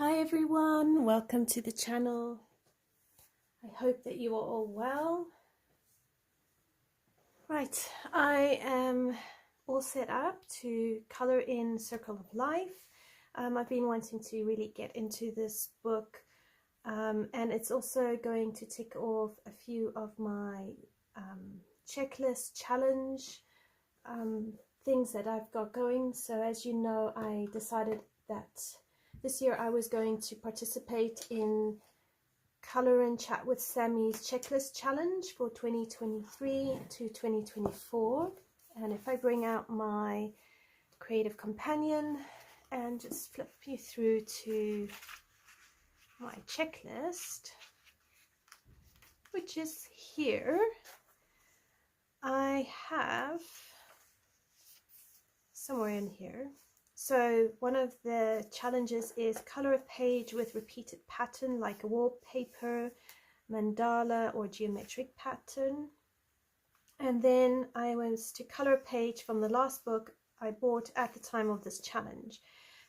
Hi everyone, welcome to the channel. I hope that you are all well. Right, I am all set up to color in Circle of Life. I've been wanting to really get into this book, and it's also going to tick off a few of my checklist challenge things that I've got going. So as you know, I decided that this year I was going to participate in Color and Chat with Sammie's checklist challenge for 2023 to 2024. And if I bring out my creative companion and just flip you through to my checklist, which is here, I have somewhere in here. So one of the challenges is color a page with repeated pattern like a wallpaper, mandala or geometric pattern. And then I was to color a page from the last book I bought at the time of this challenge.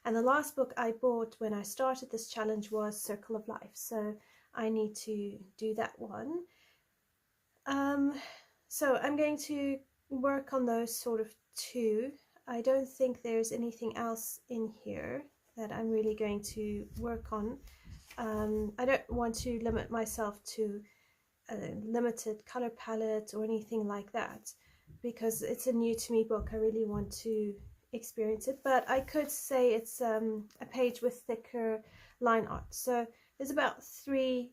And the last book I bought when I started this challenge was Circle of Life. So I need to do that one. So I'm going to work on those sort of two. I don't think there's anything else in here that I'm really going to work on. I don't want to limit myself to a limited color palette or anything like that, because it's a new to me book. I really want to experience it, but I could say it's a page with thicker line art. So there's about three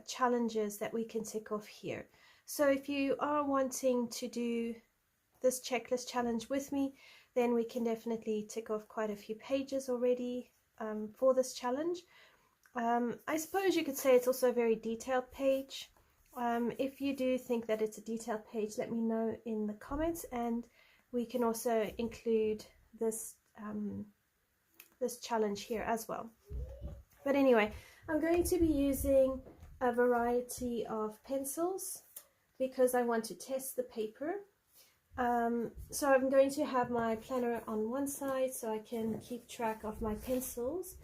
challenges that we can tick off here. So if you are wanting to do this checklist challenge with me, then we can definitely tick off quite a few pages already for this challenge. I suppose you could say it's also a very detailed page. If you do think that it's a detailed page, let me know in the comments, and we can also include this this challenge here as well. But anyway, I'm going to be using a variety of pencils because I want to test the paper. So I'm going to have my planner on one side so I can keep track of my pencils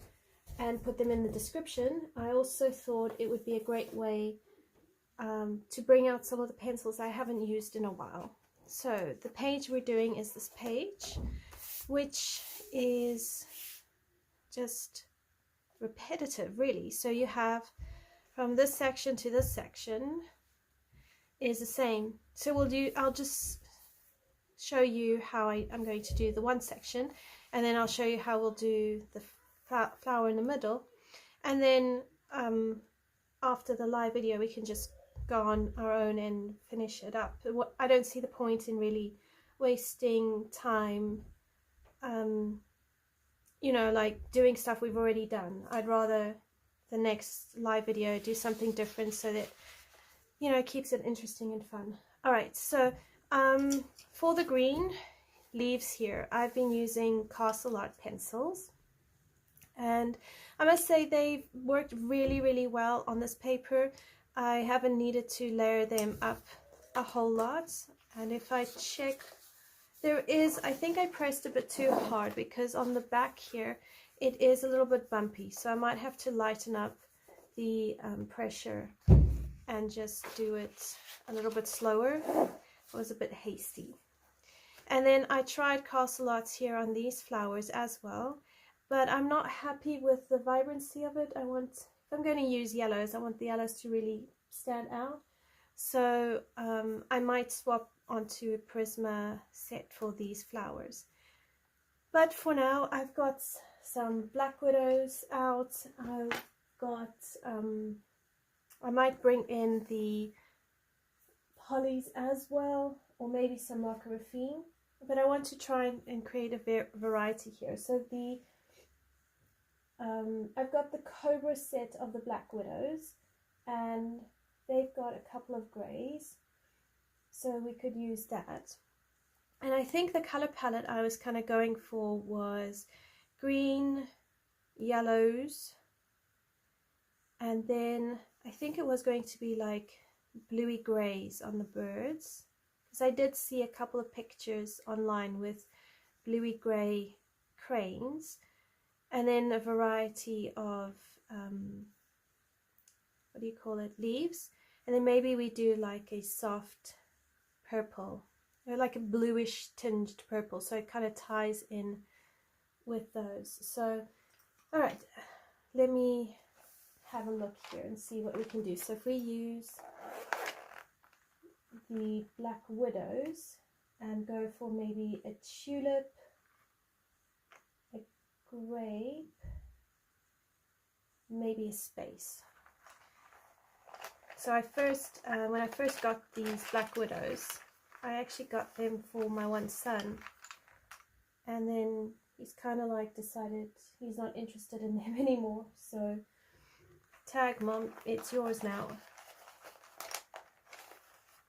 and put them in the description. I also thought it would be a great way to bring out some of the pencils I haven't used in a while. So the page we're doing is this page, which is just repetitive really. So you have from this section to this section is the same. So I'll just show you how I'm going to do the one section, and then I'll show you how we'll do the flower in the middle, and then after the live video we can just go on our own and finish it up. I don't see the point in really wasting time you know, like doing stuff we've already done. I'd rather the next live video do something different so that, you know, it keeps it interesting and fun. All right, so for the green leaves here, I've been using Castle Art pencils, and I must say they've worked really well on this paper. I haven't needed to layer them up a whole lot, and if I check, there is, I think I pressed a bit too hard because on the back here it is a little bit bumpy, so I might have to lighten up the pressure and just do it a little bit slower. I was a bit hasty. And then I tried Castle Arts here on these flowers as well, but I'm not happy with the vibrancy of it. If I'm going to use yellows, I want the yellows to really stand out. So I might swap onto a Prisma set for these flowers. But for now, I've got some Black Widows out. I've got, I might bring in the Hollies as well, or maybe some Macarafine, but I want to try and create a variety here. So the I've got the Cobra set of the Black Widows, and they've got a couple of greys, so we could use that. And I think the color palette I was kind of going for was green, yellows, and then I think it was going to be like bluey grays on the birds, because I did see a couple of pictures online with bluey gray cranes, and then a variety of what do you call it, leaves, and then maybe we do like a soft purple, or like a bluish tinged purple, so it kind of ties in with those. So all right, let me have a look here and see what we can do. So if we use the black widows and go for maybe a tulip, a grape, maybe a space. So when I first got these black widows, I actually got them for my one son, and then he's kind of like decided he's not interested in them anymore. So tag, Mom, it's yours now.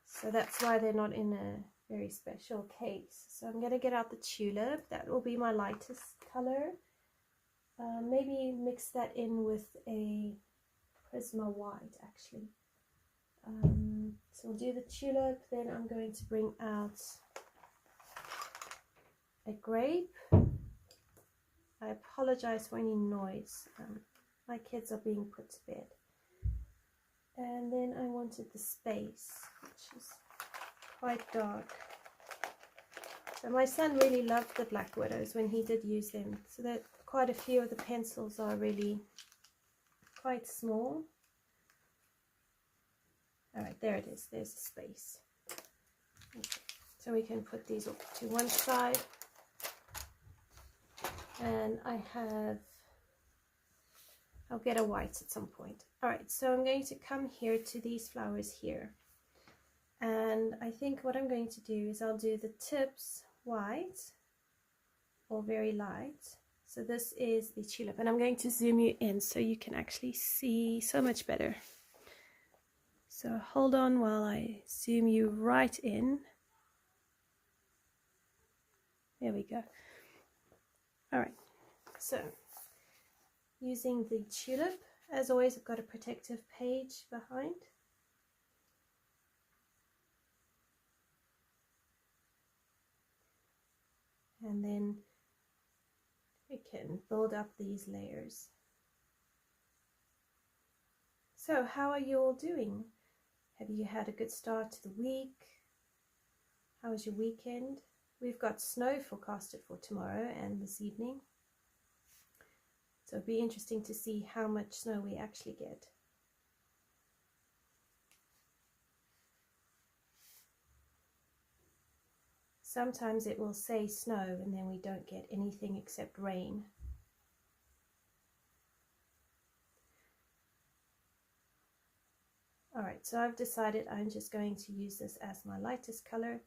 So that's why they're not in a very special case. So I'm going to get out the tulip. That will be my lightest color. Maybe mix that in with a Prisma white, actually. So we'll do the tulip, then I'm going to bring out a grape. I apologize for any noise. My kids are being put to bed. And then I wanted the space, which is quite dark. So my son really loved the black widows when he did use them. So that quite a few of the pencils are really quite small. All right, there it is. There's the space. Okay. So we can put these up to one side. And I'll get a white at some point. All right, so I'm going to come here to these flowers here. And I think what I'm going to do is I'll do the tips white or very light. So this is the tulip, and I'm going to zoom you in so you can actually see so much better. So hold on while I zoom you right in. There we go. All right, so using the tulip, as always, I've got a protective page behind. And then we can build up these layers. So how are you all doing? Have you had a good start to the week? How was your weekend? We've got snow forecasted for tomorrow and this evening. So it'll be interesting to see how much snow we actually get. Sometimes it will say snow and then we don't get anything except rain. Alright, so I've decided I'm just going to use this as my lightest color.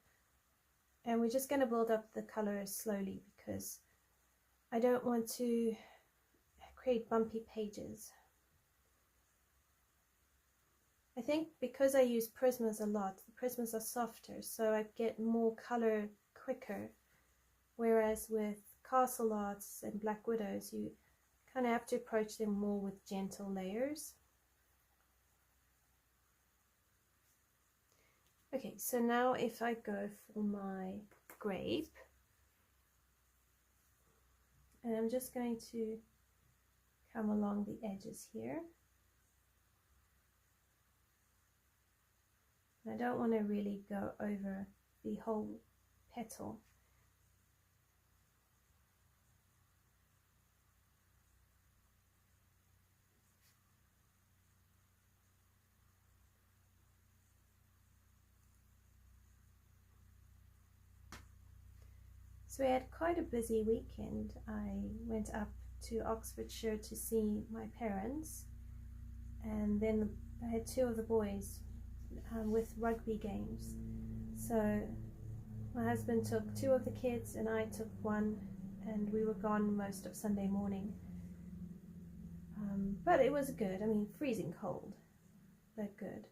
And we're just going to build up the color slowly because I don't want to create bumpy pages. I think because I use Prismas a lot, the Prismas are softer, so I get more color quicker. Whereas with Castle Arts and Black Widows, you kind of have to approach them more with gentle layers. Okay, so now if I go for my grape, and I'm just going to come along the edges here. I don't want to really go over the whole petal. So we had quite a busy weekend. I went up to Oxfordshire to see my parents, and then I had two of the boys with rugby games. So my husband took two of the kids and I took one, and we were gone most of Sunday morning. But it was good. I mean, freezing cold, but good.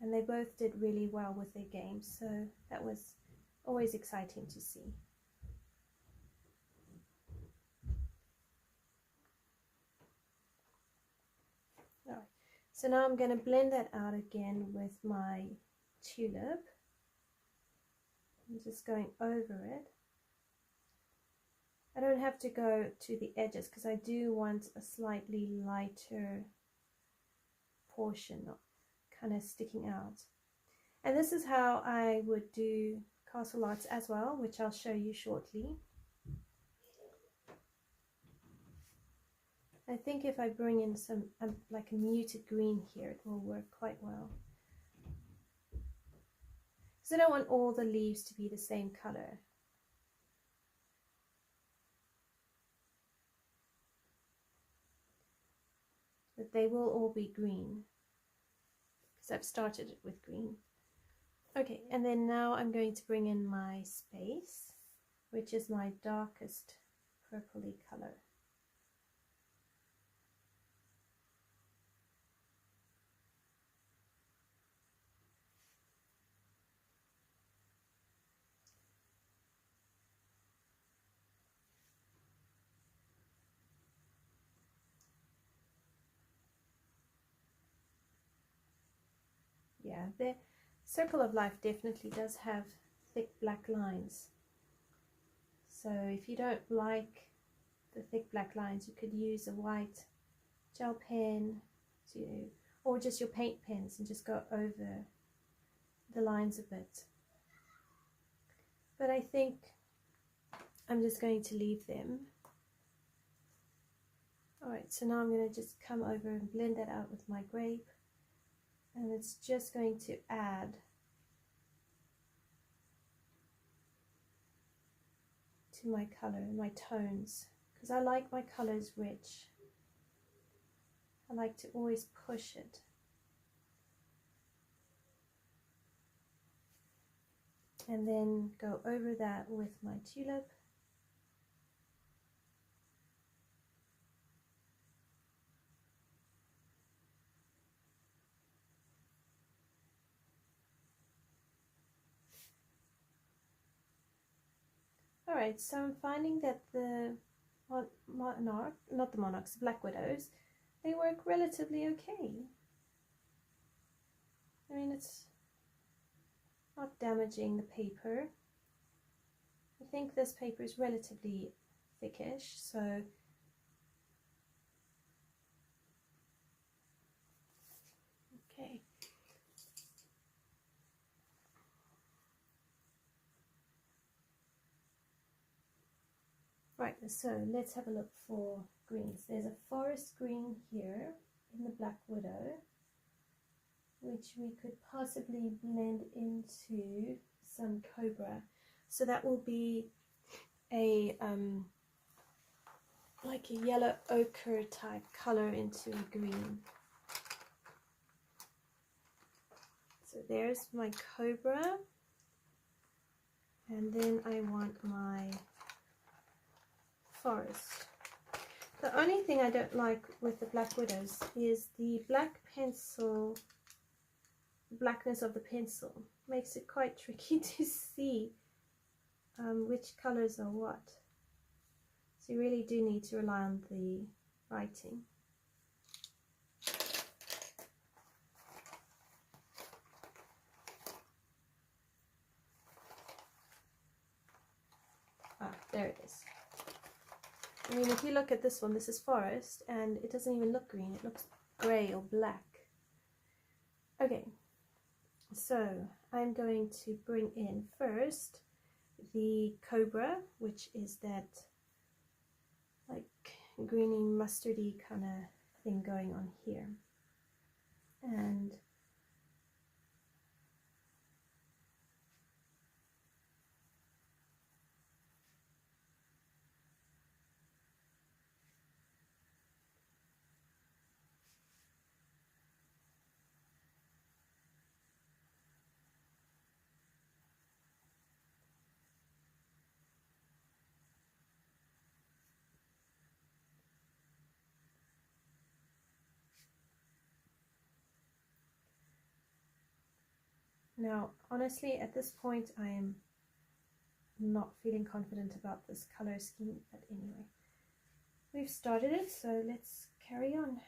And they both did really well with their games, so that was always exciting to see. Alright, so now I'm going to blend that out again with my tulip. I'm just going over it. I don't have to go to the edges because I do want a slightly lighter portion kind of sticking out. And this is how I would do castle arts as well, which I'll show you shortly. I think if I bring in some like a muted green here, it will work quite well. Because I don't want all the leaves to be the same color. But they will all be green, because I've started it with green. Okay, and then now I'm going to bring in my space, which is my darkest purpley color. Yeah, the Circle of Life definitely does have thick black lines. So if you don't like the thick black lines, you could use a white gel pen or just your paint pens and just go over the lines a bit. But I think I'm just going to leave them. Alright, so now I'm going to just come over and blend that out with my grape. And it's just going to add to my color, my tones, because I like my colors rich. I like to always push it. And then go over that with my tulip. Alright, so I'm finding that the monarch, not the monarchs, the black widows, they work relatively okay. I mean, it's not damaging the paper. I think this paper is relatively thickish, so okay. Right, so let's have a look for greens. There's a forest green here in the Black Widow, which we could possibly blend into some Cobra. So that will be a like a yellow ochre type color into a green. So there's my Cobra, and then I want my forest. The only thing I don't like with the Black Widows is the black pencil, blackness of the pencil makes it quite tricky to see which colors are what. So you really do need to rely on the writing. Ah, there it is. I mean, if you look at this one, this is forest, and it doesn't even look green, it looks grey or black. Okay, so I'm going to bring in first the Cobra, which is that like greeny mustardy kind of thing going on here. And now, honestly, at this point, I am not feeling confident about this color scheme, but anyway, we've started it, so let's carry on.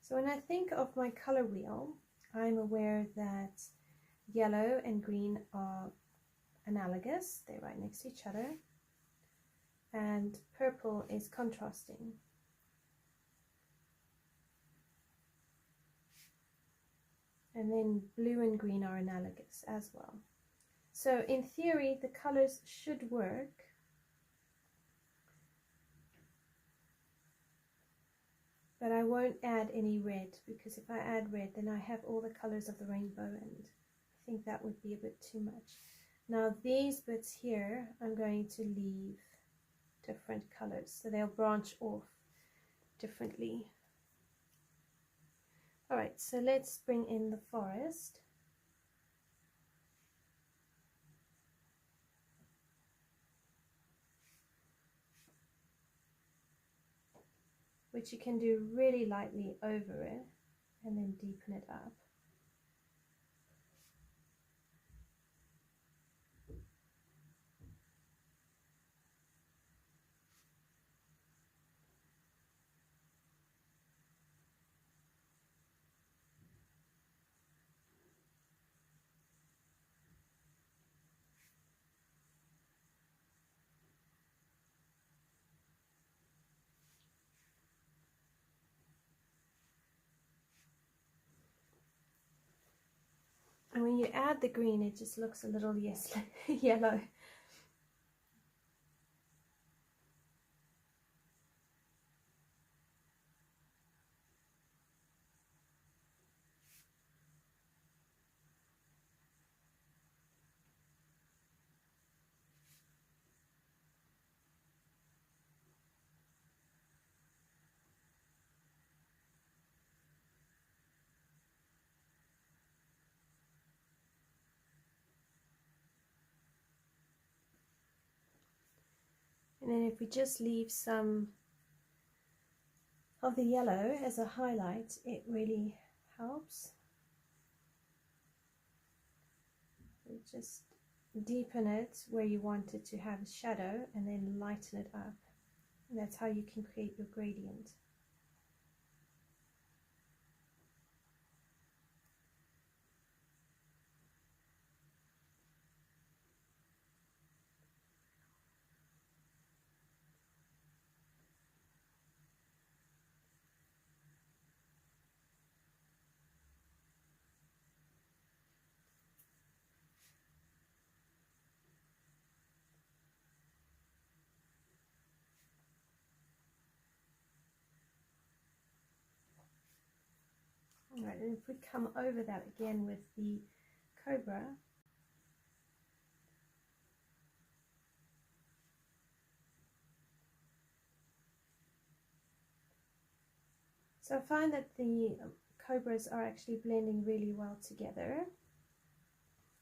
So when I think of my color wheel, I'm aware that yellow and green are analogous, they're right next to each other, and purple is contrasting. And then blue and green are analogous as well. So in theory, the colors should work. But I won't add any red, because if I add red, then I have all the colors of the rainbow, and I think that would be a bit too much. Now these bits here, I'm going to leave different colors, so they'll branch off differently. Alright, so let's bring in the forest. Which you can do really lightly over it and then deepen it up. And when you add the green, it just looks a little yellow. And then if we just leave some of the yellow as a highlight, it really helps. We just deepen it where you want it to have a shadow and then lighten it up. And that's how you can create your gradient. Alright, and if we come over that again with the cobra, so I find that the cobras are actually blending really well together.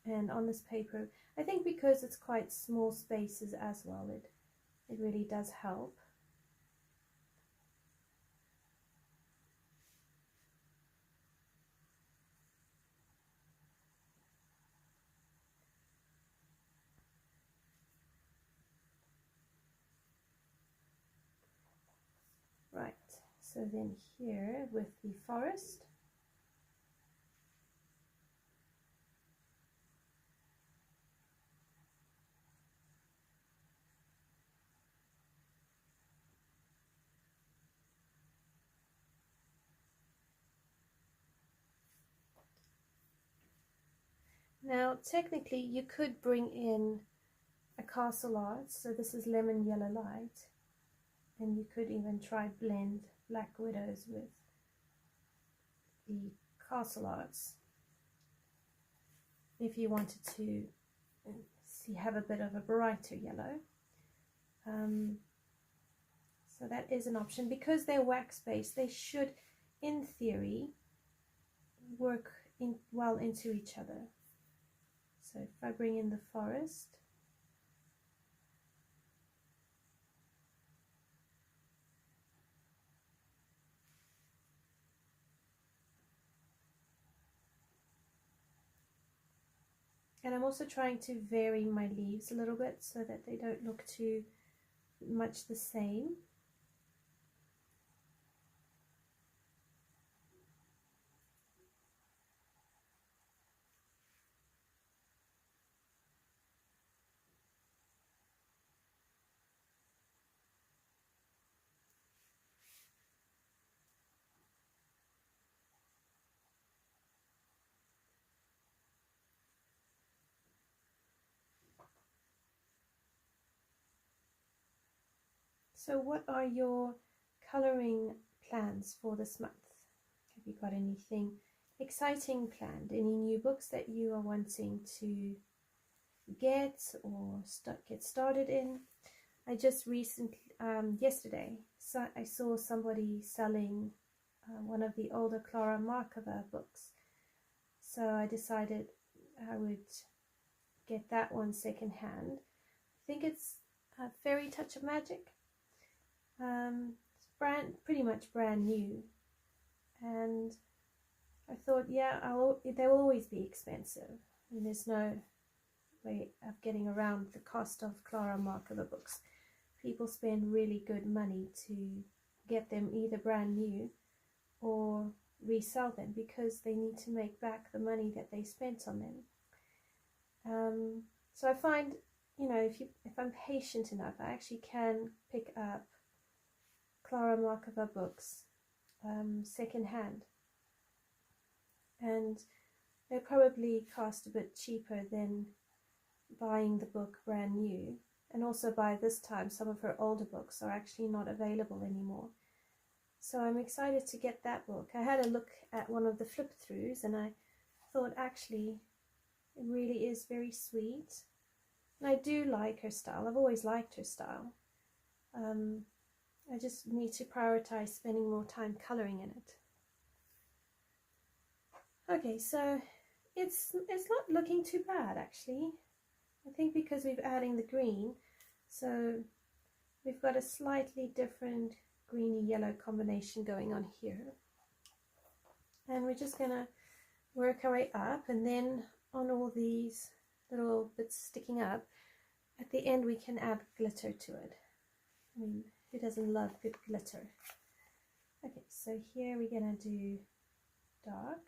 And on this paper, I think because it's quite small spaces as well, it really does help. Right, so then here with the forest, now technically you could bring in a castle art, so this is lemon yellow light, and you could even try blend black widows with the castle arts if you wanted to have a bit of a brighter yellow. So that is an option. Because they're wax based, they should in theory work well into each other. So if I bring in the forest, and I'm also trying to vary my leaves a little bit so that they don't look too much the same. So what are your coloring plans for this month? Have you got anything exciting planned? Any new books that you are wanting to get or get started in? I just recently, yesterday, I saw somebody selling one of the older Clara Markova books. So I decided I would get that one secondhand. I think it's a Fairy Touch of Magic. It's pretty much brand new. And I thought, yeah, they will always be expensive. I mean, there's no way of getting around the cost of Clara Markova books. People spend really good money to get them either brand new or resell them because they need to make back the money that they spent on them. So I find, you know, if I'm patient enough, I actually can pick up Clara Markova books secondhand, and they probably cost a bit cheaper than buying the book brand new. And also by this time some of her older books are actually not available anymore, so I'm excited to get that book. I had a look at one of the flip throughs and I thought actually it really is very sweet, and I do like her style. I've always liked her style. I just need to prioritize spending more time coloring in it. Okay, so it's not looking too bad actually. I think because we're adding the green, so we've got a slightly different greeny yellow combination going on here. And we're just gonna work our way up, and then on all these little bits sticking up, at the end we can add glitter to it. I mean, who doesn't love good glitter? Okay, so here we're gonna do dark.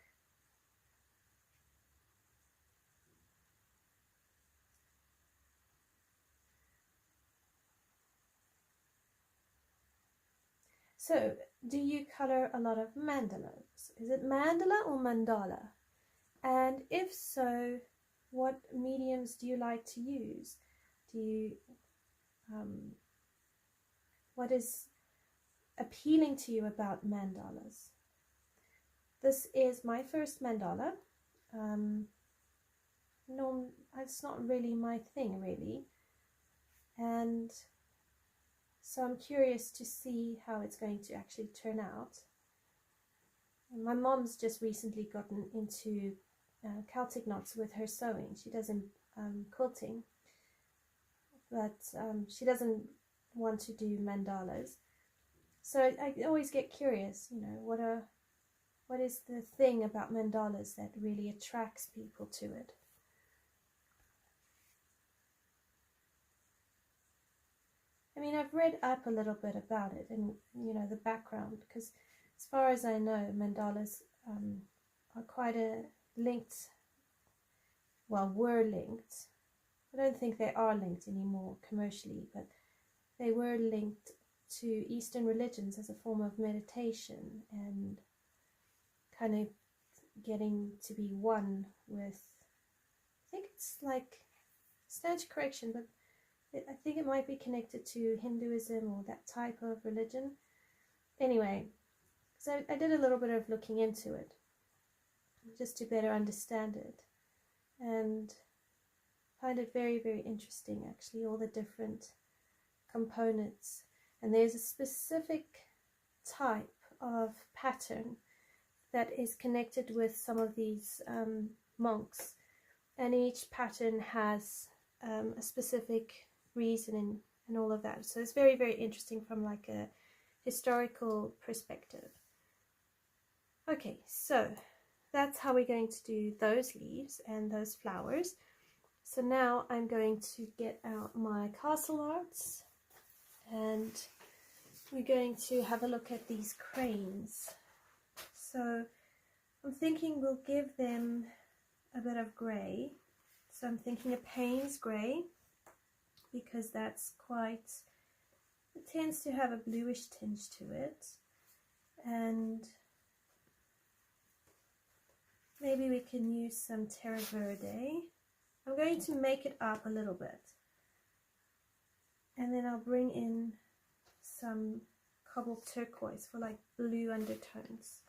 So, do you color a lot of mandalas? Is it mandala or mandala? And if so, what mediums do you like to use? Do you, what is appealing to you about mandalas? This is my first mandala. No, it's not really my thing really. And so I'm curious to see how it's going to actually turn out. My mom's just recently gotten into Celtic knots with her sewing. She does quilting, but she doesn't want to do mandalas. So I always get curious, you know, what is the thing about mandalas that really attracts people to it? I mean, I've read up a little bit about it and, you know, the background, because as far as I know, mandalas are quite were linked. I don't think they are linked anymore commercially, but they were linked to Eastern religions as a form of meditation and kind of getting to be one with, I think it's like, stand correction, but I think it might be connected to Hinduism or that type of religion. Anyway, so I did a little bit of looking into it just to better understand it, and find it very, very interesting actually, all the different components. And there's a specific type of pattern that is connected with some of these monks, and each pattern has a specific reason and all of that. So it's very, very interesting from like a historical perspective. Okay, so that's how we're going to do those leaves and those flowers. So now I'm going to get out my castle arts, and we're going to have a look at these cranes. So I'm thinking we'll give them a bit of grey. So I'm thinking a Payne's grey, because that's quite, it tends to have a bluish tinge to it. And maybe we can use some Terra Verde. I'm going to make it up a little bit, and then I'll bring in some cobalt turquoise for like blue undertones.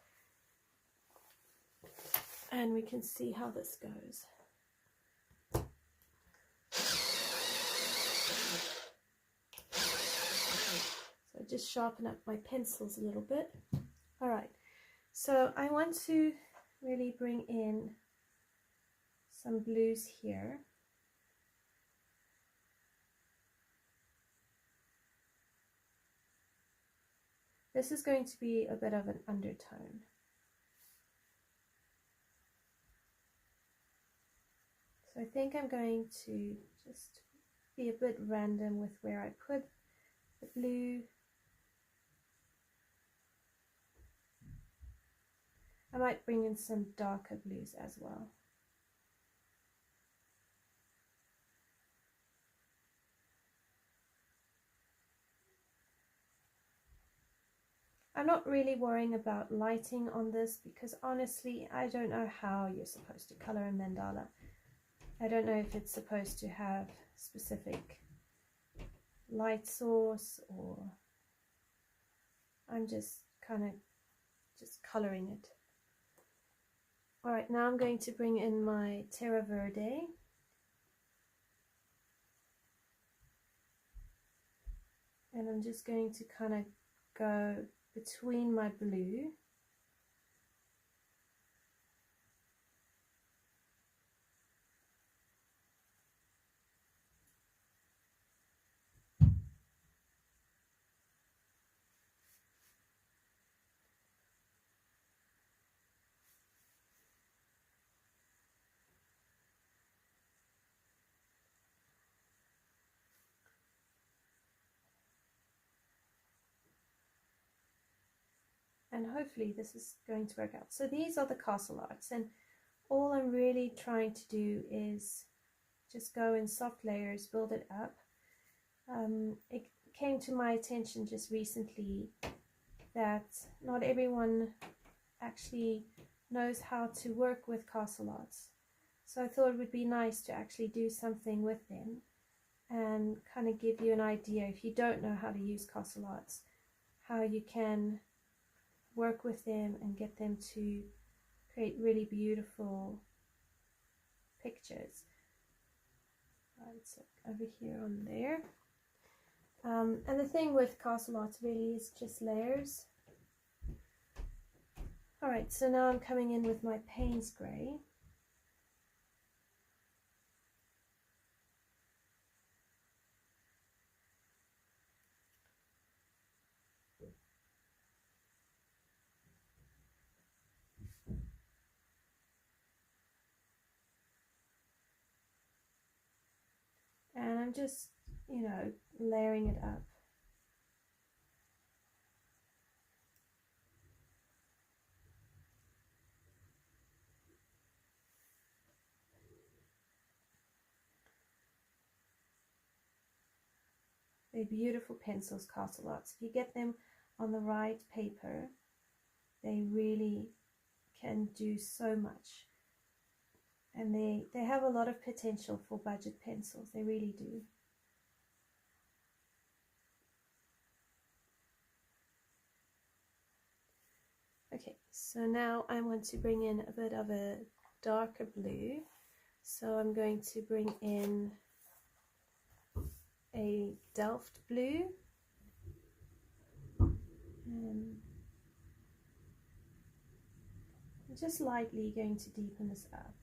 And we can see how this goes. So just sharpen up my pencils a little bit. All right, so I want to really bring in some blues here. This is going to be a bit of an undertone. So I think I'm going to just be a bit random with where I put the blue. I might bring in some darker blues as well. I'm not really worrying about lighting on this because honestly, I don't know how you're supposed to color a mandala. I don't know if it's supposed to have specific light source, or I'm just kind of just coloring it. All right, now I'm going to bring in my Terra Verde. And I'm just going to kind of go between my blue. And hopefully this is going to work out. So these are the castle arts, and all I'm really trying to do is just go in soft layers, build it up. It came to my attention just recently that not everyone actually knows how to work with castle arts. So I thought it would be nice to actually do something with them and kind of give you an idea, if you don't know how to use castle arts, how you can work with them and get them to create really beautiful pictures. Right, so over here on there. And the thing with castle arts really is just layers. Alright, so now I'm coming in with my Payne's grey. And I'm just, you know, layering it up. They're beautiful pencils, castle arts. If you get them on the right paper, they really can do so much. And they have a lot of potential for budget pencils. They really do. Okay, so now I want to bring in a bit of a darker blue. So I'm going to bring in a Delft blue. And I'm just lightly going to deepen this up.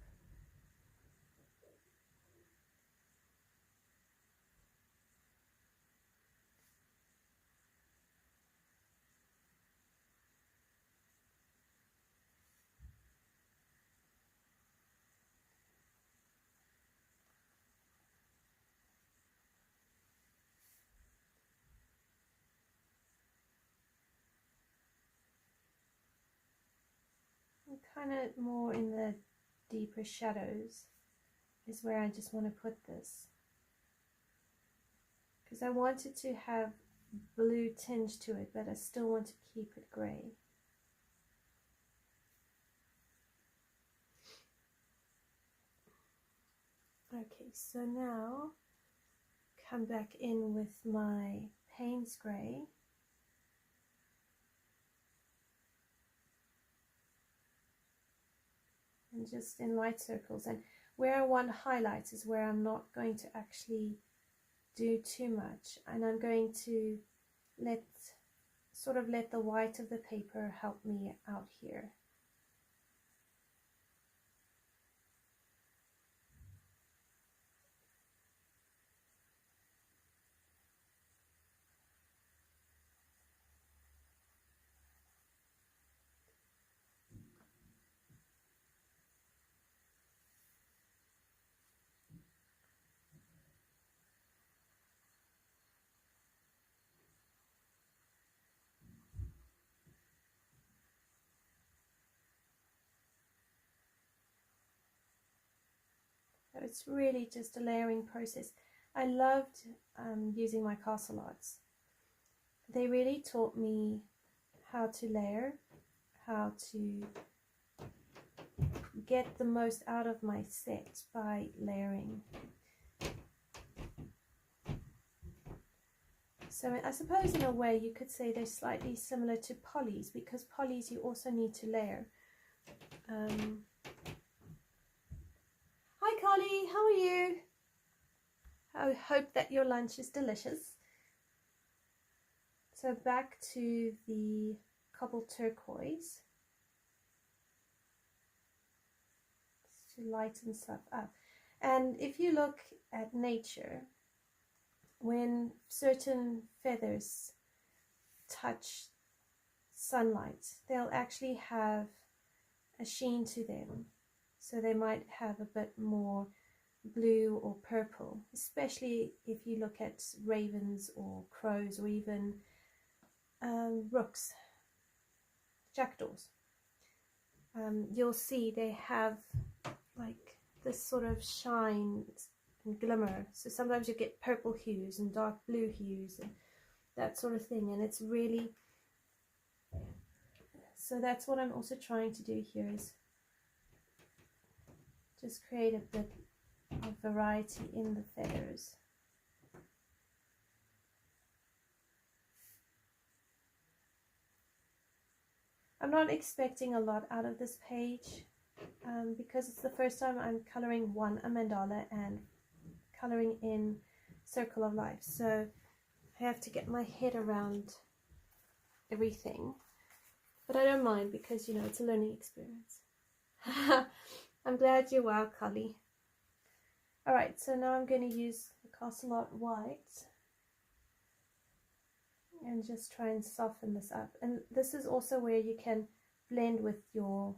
Kind of more in the deeper shadows is where I just want to put this, because I want it to have blue tinge to it, but I still want to keep it grey. Okay, so now come back in with my Payne's grey. and just in light circles. And where I want highlights is where I'm not going to actually do too much, and I'm going to let the white of the paper help me out here. So it's really just a layering process. I loved using my castle arts. They really taught me how to layer, how to get the most out of my set by layering. So I suppose in a way you could say they're slightly similar to polys, because polys you also need to layer. Hi Carly, how are you? I hope that your lunch is delicious. So back to the cobalt turquoise, just to lighten stuff up. And if you look at nature, when certain feathers touch sunlight, they'll actually have a sheen to them. So they might have a bit more blue or purple, especially if you look at ravens or crows or even rooks, jackdaws. You'll see they have like this sort of shine and glimmer. So sometimes you get purple hues and dark blue hues and that sort of thing, and it's really, so that's what I'm also trying to do here, is just create a bit of variety in the feathers. I'm not expecting a lot out of this page because it's the first time I'm coloring a mandala and coloring in Circle of Life, so I have to get my head around everything, but I don't mind because, you know, it's a learning experience. I'm glad you're well, Cully. Alright, so now I'm going to use the Castle Art White and just try and soften this up. And this is also where you can blend with your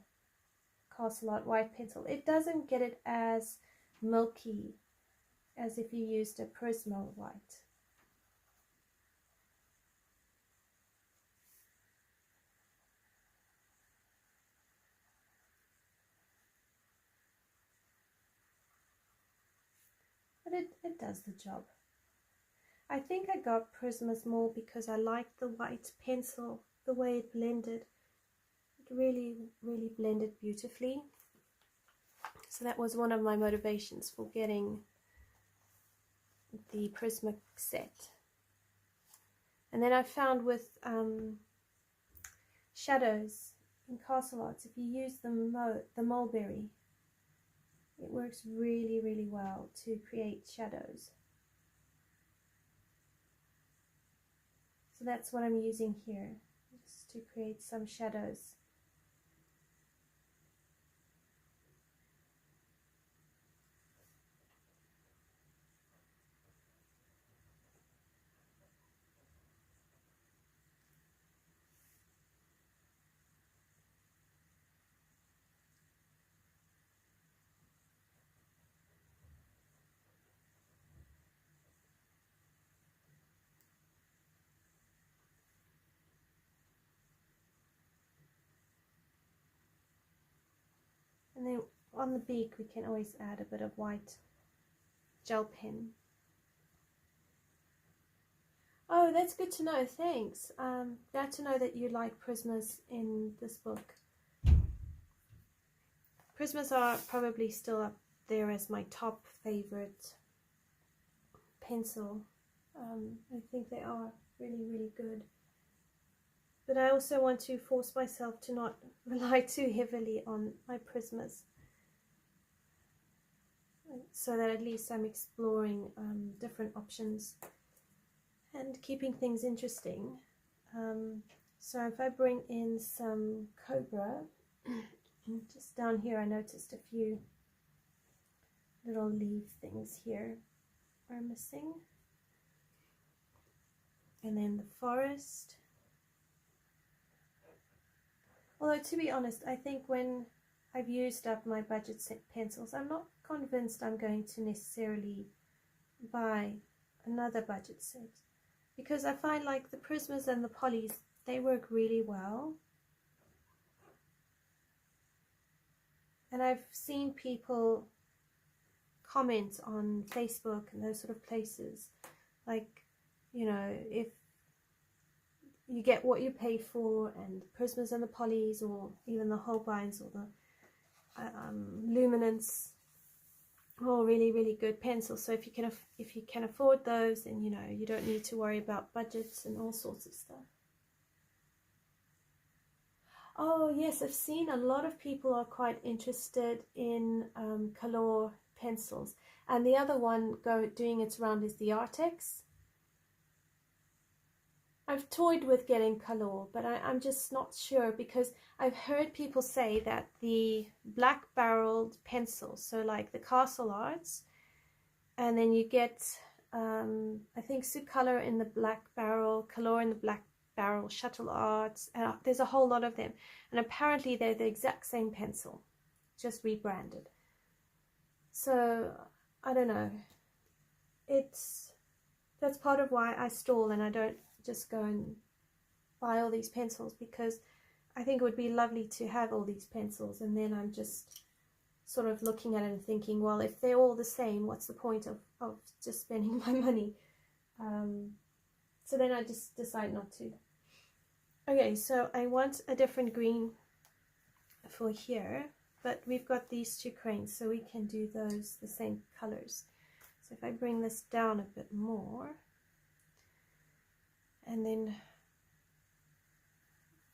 Castle Art White pencil. It doesn't get it as milky as if you used a Prisma white. But it does the job. I think I got Prismas more because I liked the white pencil, the way it blended. It really, really blended beautifully. So that was one of my motivations for getting the Prisma set. And then I found with shadows in Castle Arts, if you use the mulberry, it works really, really well to create shadows. So that's what I'm using here, just to create some shadows. And then on the beak we can always add a bit of white gel pen. Oh, that's good to know, thanks. Glad to know that you like Prismas in this book. Prismas are probably still up there as my top favorite pencil. I think they are really, really good. But I also want to force myself to not rely too heavily on my Prismas. so that at least I'm exploring different options and keeping things interesting. So if I bring in some Cobra, just down here I noticed a few little leaf things here are missing. And then the forest. Although to be honest, I think when I've used up my budget set pencils, I'm not convinced I'm going to necessarily buy another budget set, because I find like the Prismas and the Polys, they work really well. And I've seen people comment on Facebook and those sort of places, like, you know, if you get what you pay for, and the Prismas and the Polys, or even the Holbeins or the Luminance, all really, really good pencils. So if you can afford those, then you know you don't need to worry about budgets and all sorts of stuff. Oh yes, I've seen a lot of people are quite interested in color pencils, and the other one doing its round is the Artex. I've toyed with getting color, but I'm just not sure, because I've heard people say that the black barreled pencils, so like the Castle Arts, and then you get I think Sucolor in the black barrel, Color in the black barrel, Shuttle Arts, there's a whole lot of them, and apparently they're the exact same pencil, just rebranded. So I don't know, that's part of why I stall and I don't just go and buy all these pencils, because I think it would be lovely to have all these pencils, and then I'm just sort of looking at it and thinking, well, if they're all the same, what's the point of just spending my money? So then I just decide not to. Okay, so I want a different green for here, but we've got these two cranes, so we can do those the same colors. So if I bring this down a bit more, and then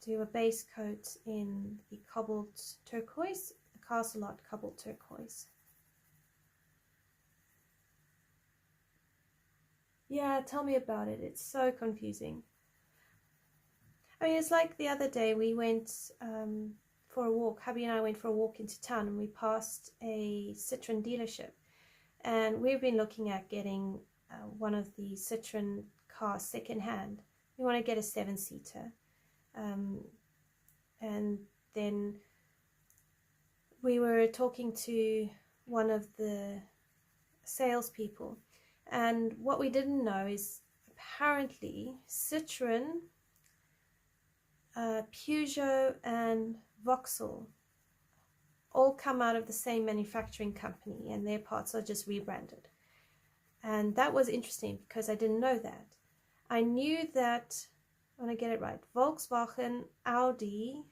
do a base coat in the cobbled turquoise, the Castle Art cobbled turquoise. Yeah, tell me about it. It's so confusing. I mean, it's like the other day we went for a walk. Hubby and I went for a walk into town, and we passed a Citroen dealership, and we've been looking at getting one of the Citroen cars second hand. We want to get a 7-seater, and then we were talking to one of the salespeople, and what we didn't know is apparently Citroen, Peugeot and Vauxhall all come out of the same manufacturing company, and their parts are just rebranded. And that was interesting because I didn't know that. I knew that, I want to get it right, Volkswagen, Audi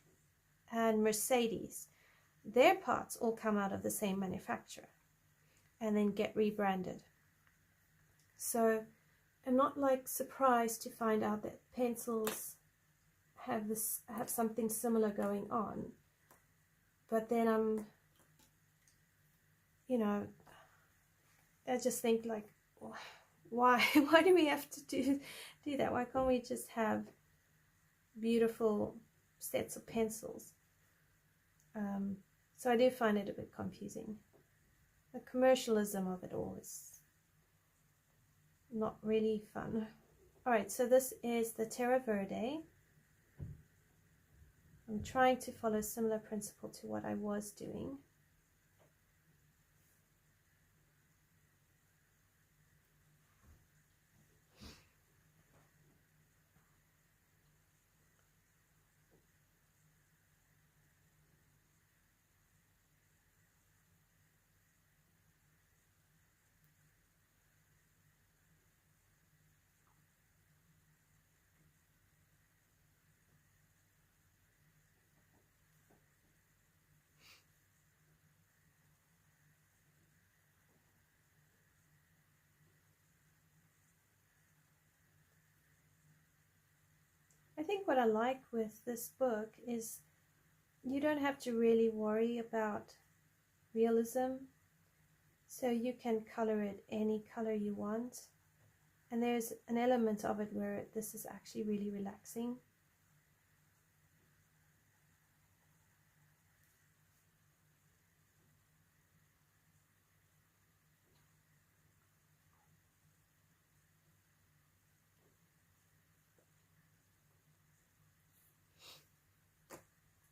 and Mercedes, their parts all come out of the same manufacturer and then get rebranded. So I'm not like surprised to find out that pencils have something similar going on. But then you know, I just think like, why do we have to do that? Why can't we just have beautiful sets of pencils? So I do find it a bit confusing. The commercialism of it all is not really fun. Alright, so this is the Terra Verde. I'm trying to follow a similar principle to what I was doing. I think what I like with this book is you don't have to really worry about realism. So you can color it any color you want. And there's an element of it where this is actually really relaxing.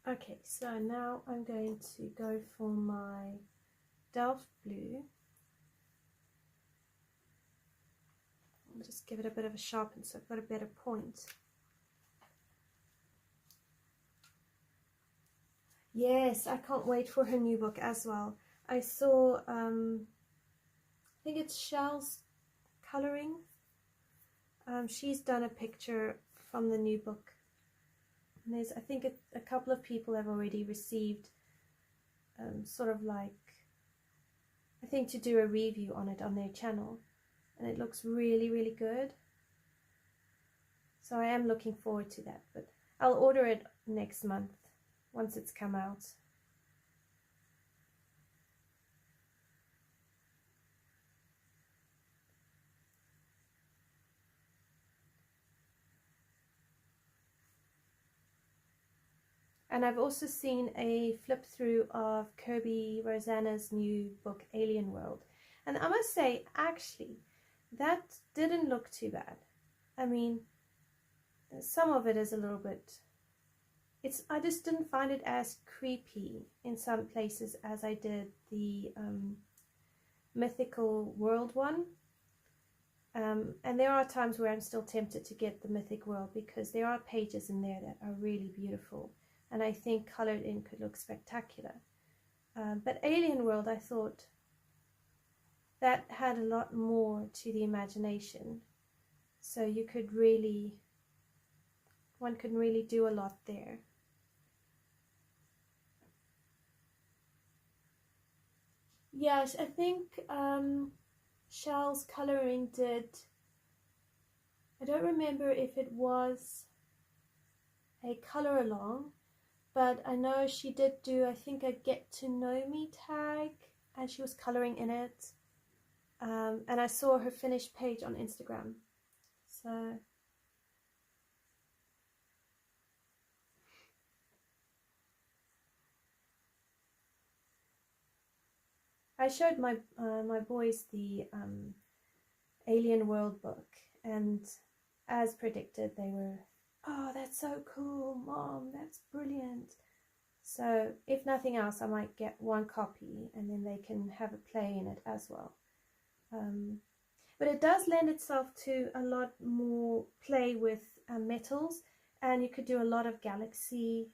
Okay, so now I'm going to go for my Delft blue. I'll just give it a bit of a sharpen so I've got a better point. Yes, I can't wait for her new book as well. I saw, I think it's Shell's Colouring. She's done a picture from the new book. And there's, I think a couple of people have already received sort of like, I think to do a review on it on their channel. And it looks really, really good. So I am looking forward to that. But I'll order it next month once it's come out. And I've also seen a flip through of Kirby Rosanna's new book, Alien World. And I must say, actually, that didn't look too bad. I mean, some of it is a little bit, I just didn't find it as creepy in some places as I did the Mythical World one. And there are times where I'm still tempted to get the Mythic World because there are pages in there that are really beautiful. And I think coloured in could look spectacular. But Alien World, I thought that had a lot more to the imagination. So you could really, one could really do a lot there. Yes, I think Shell's Colouring did, I don't remember if it was a colour along, but I know she did do, I think, a Get to Know Me tag, and she was colouring in it. And I saw her finished page on Instagram. So I showed my my boys the Alien World book, and as predicted, they were, "Oh, that's so cool, Mom, that's brilliant." So if nothing else, I might get one copy and then they can have a play in it as well. But it does lend itself to a lot more play with metals, and you could do a lot of galaxy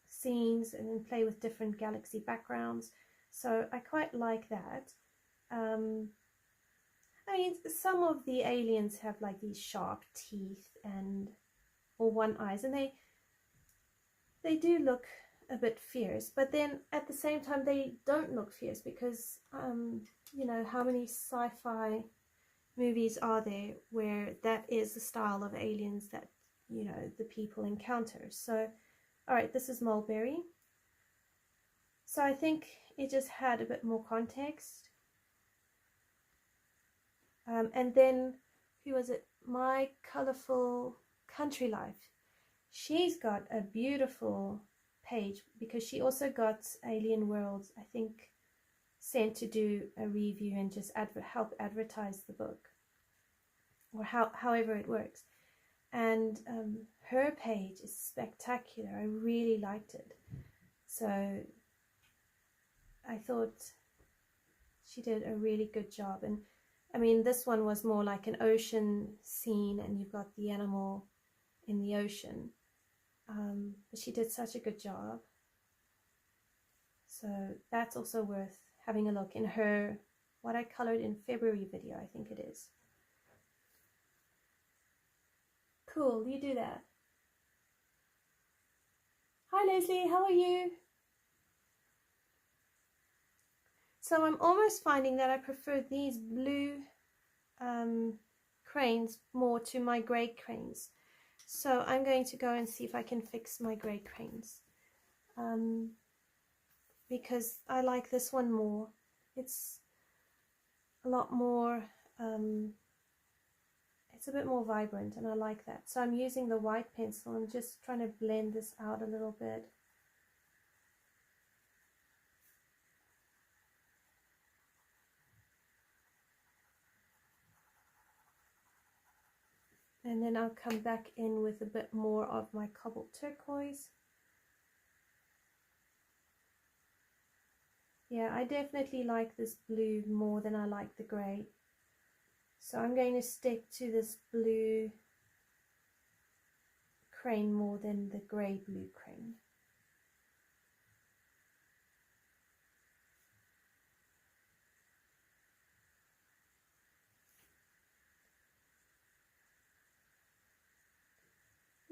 scenes and then play with different galaxy backgrounds. So I quite like that. I mean, some of the aliens have like these sharp teeth and or one eyes, and they do look a bit fierce, but then at the same time they don't look fierce because you know, how many sci-fi movies are there where that is the style of aliens that, you know, the people encounter. So all right, this is mulberry, so I think it just had a bit more context. And then who was it, My Colorful Country Life, she's got a beautiful page because she also got Alien World, I think, sent to do a review and just help advertise the book, or however it works. And her page is spectacular. I really liked it. So I thought she did a really good job. And I mean, this one was more like an ocean scene, and you've got the animal in the ocean. But she did such a good job. So that's also worth having a look in her What I Colored in February video, I think it is. Cool, you do that. Hi Leslie, how are you? So I'm almost finding that I prefer these blue cranes more to my grey cranes. So I'm going to go and see if I can fix my grey cranes. Because I like this one more. It's a lot more, it's a bit more vibrant, and I like that. So I'm using the white pencil. I'm just trying to blend this out a little bit. And then I'll come back in with a bit more of my cobalt turquoise. Yeah, I definitely like this blue more than I like the grey. So I'm going to stick to this blue crane more than the grey blue crane.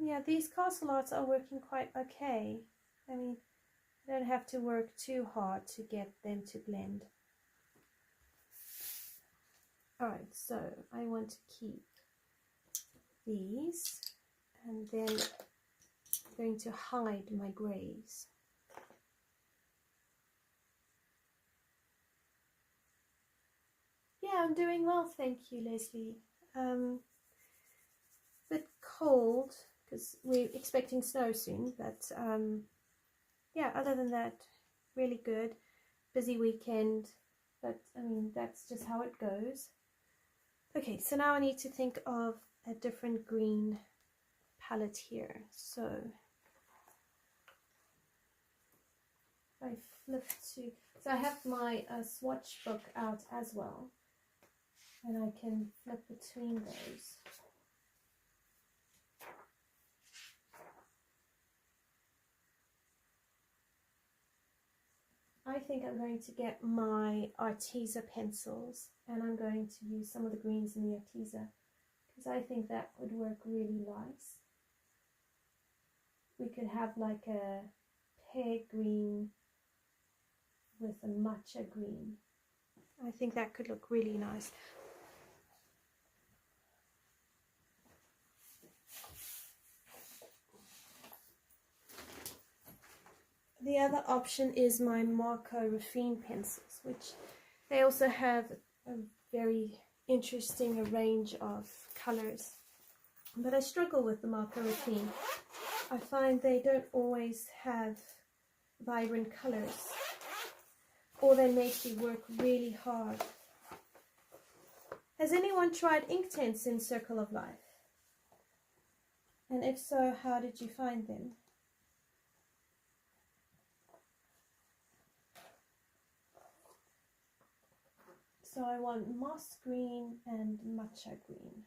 Yeah, these castle arts are working quite okay. I mean, I don't have to work too hard to get them to blend. Alright, so I want to keep these, and then I'm going to hide my greys. Yeah, I'm doing well, thank you, Leslie. Bit cold because we're expecting snow soon, but yeah, other than that, really good. Busy weekend, but I mean, that's just how it goes. Okay, so now I need to think of a different green palette here. So I flip to, so I have my swatch book out as well, and I can flip between those. I think I'm going to get my Arteza pencils, and I'm going to use some of the greens in the Arteza because I think that would work really nice. We could have like a pear green with a matcha green. I think that could look really nice. The other option is my Marco Raffine pencils, which they also have a very interesting range of colors. But I struggle with the Marco Raffine. I find they don't always have vibrant colors, or they make you work really hard. Has anyone tried Inktense in Circle of Life? And if so, how did you find them? So I want moss green and matcha green.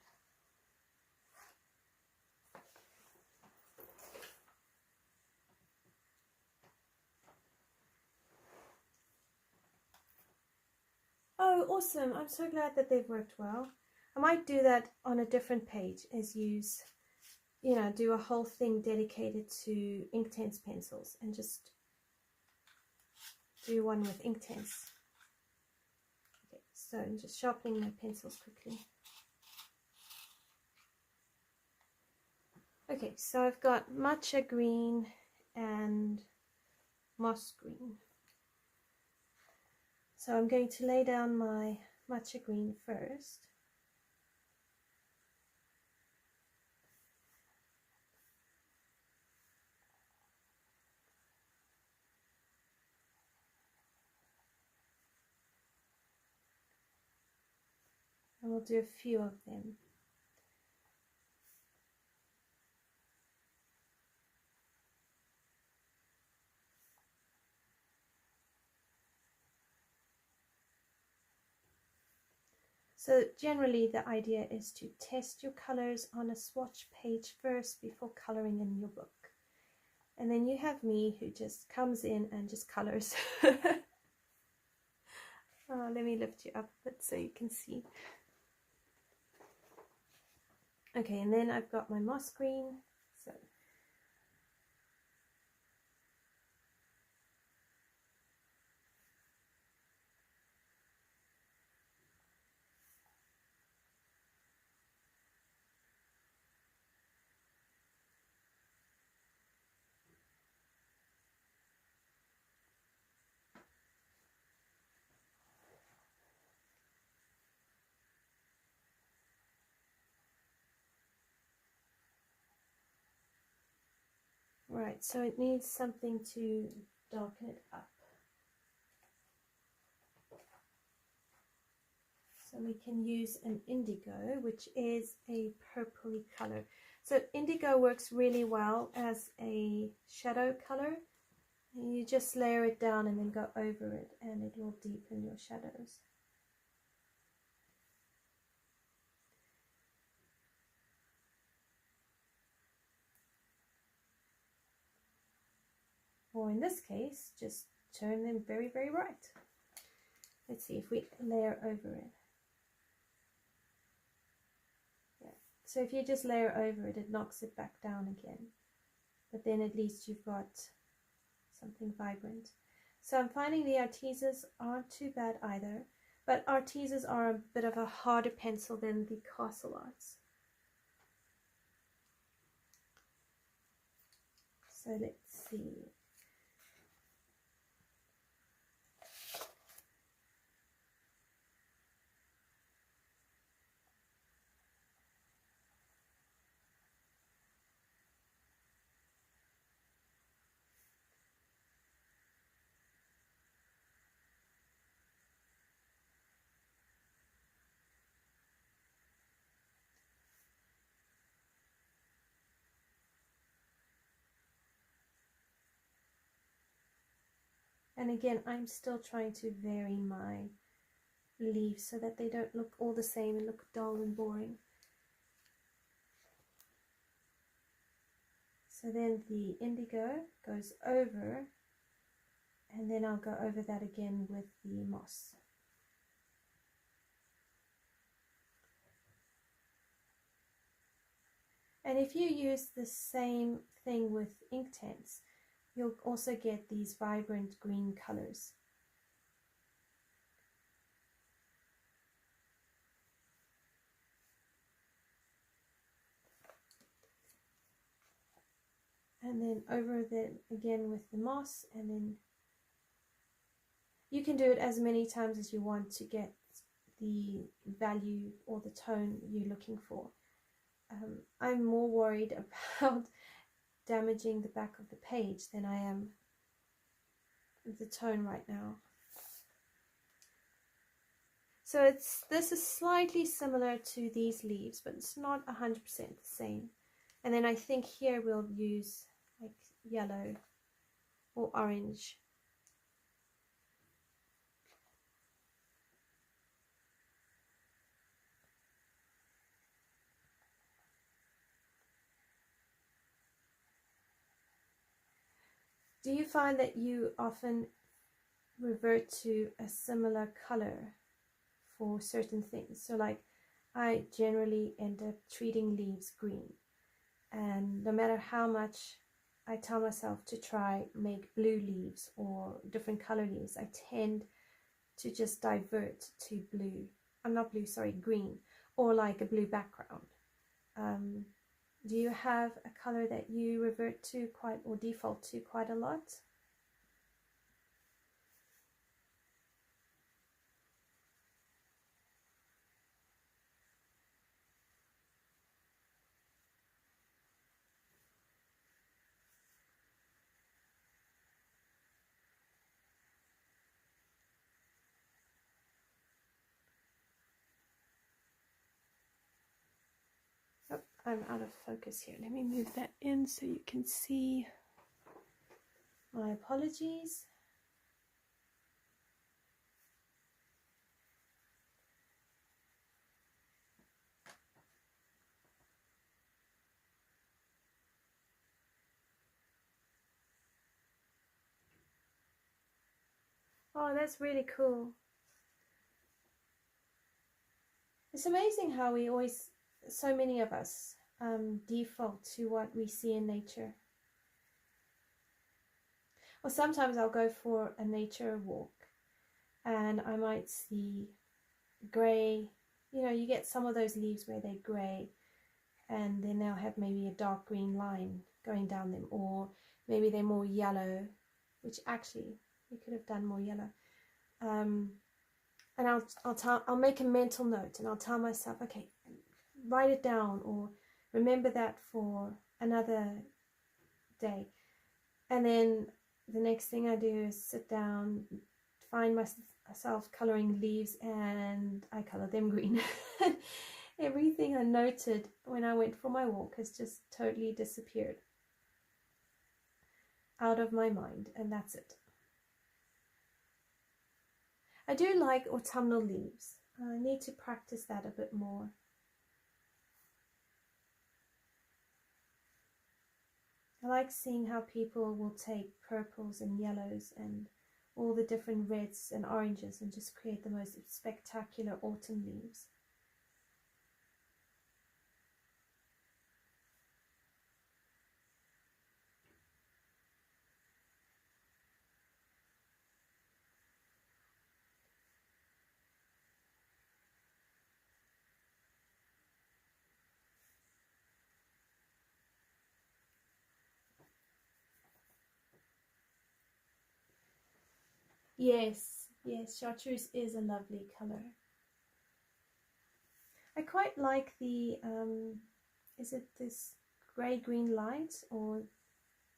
Oh, awesome. I'm so glad that they've worked well. I might do that on a different page, is use, you know, do a whole thing dedicated to Inktense pencils and just do one with Inktense. Okay, so I'm just sharpening my pencils quickly. Okay, so I've got matcha green and moss green. So I'm going to lay down my matcha green first. And we'll do a few of them. So generally the idea is to test your colors on a swatch page first before coloring in your book. And then you have me who just comes in and just colors. Let me lift you up a bit so you can see. Okay, and then I've got my moss green. So Right, so it needs something to darken it up. So we can use an indigo, which is a purpley color. So indigo works really well as a shadow color. And you just layer it down and then go over it, and it will deepen your shadows. Or in this case, just turn them very, very bright. Let's see if we layer over it. Yeah. So if you just layer over it, it knocks it back down again. But then at least you've got something vibrant. So I'm finding the Artisas aren't too bad either, but Artisas are a bit of a harder pencil than the Castle Arts. So let's see. And again, I'm still trying to vary my leaves so that they don't look all the same and look dull and boring. So then the indigo goes over, and then I'll go over that again with the moss. And if you use the same thing with Inktense, you'll also get these vibrant green colors. And then over that again with the moss, and then you can do it as many times as you want to get the value or the tone you're looking for. I'm more worried about damaging the back of the page than I am the tone right now. So this is slightly similar to these leaves, but it's not 100% the same. And then I think here we'll use like yellow or orange. Do you find that you often revert to a similar color for certain things? So like I generally end up treating leaves green, and no matter how much I tell myself to try make blue leaves or different color leaves, I tend to just divert to blue. I'm not blue, sorry, green, or like a blue background. Do you have a color that you revert to quite or default to quite a lot? Oh, I'm out of focus here. Let me move that in so you can see. My apologies. Oh, that's really cool. It's amazing how we always, so many of us, default to what we see in nature. Or sometimes I'll go for a nature walk and I might see grey. You know, you get some of those leaves where they're grey and then they'll have maybe a dark green line going down them, or maybe they're more yellow, which actually we could have done more yellow. And I'll make a mental note and I'll tell myself, okay, write it down or remember that for another day. And then the next thing I do is sit down, find myself coloring leaves, and I color them green. Everything I noted when I went for my walk has just totally disappeared out of my mind, and that's it. I do like autumnal leaves. I need to practice that a bit more. I like seeing how people will take purples and yellows and all the different reds and oranges and just create the most spectacular autumn leaves. Yes, yes, chartreuse is a lovely color. I quite like the, is it this grey-green light or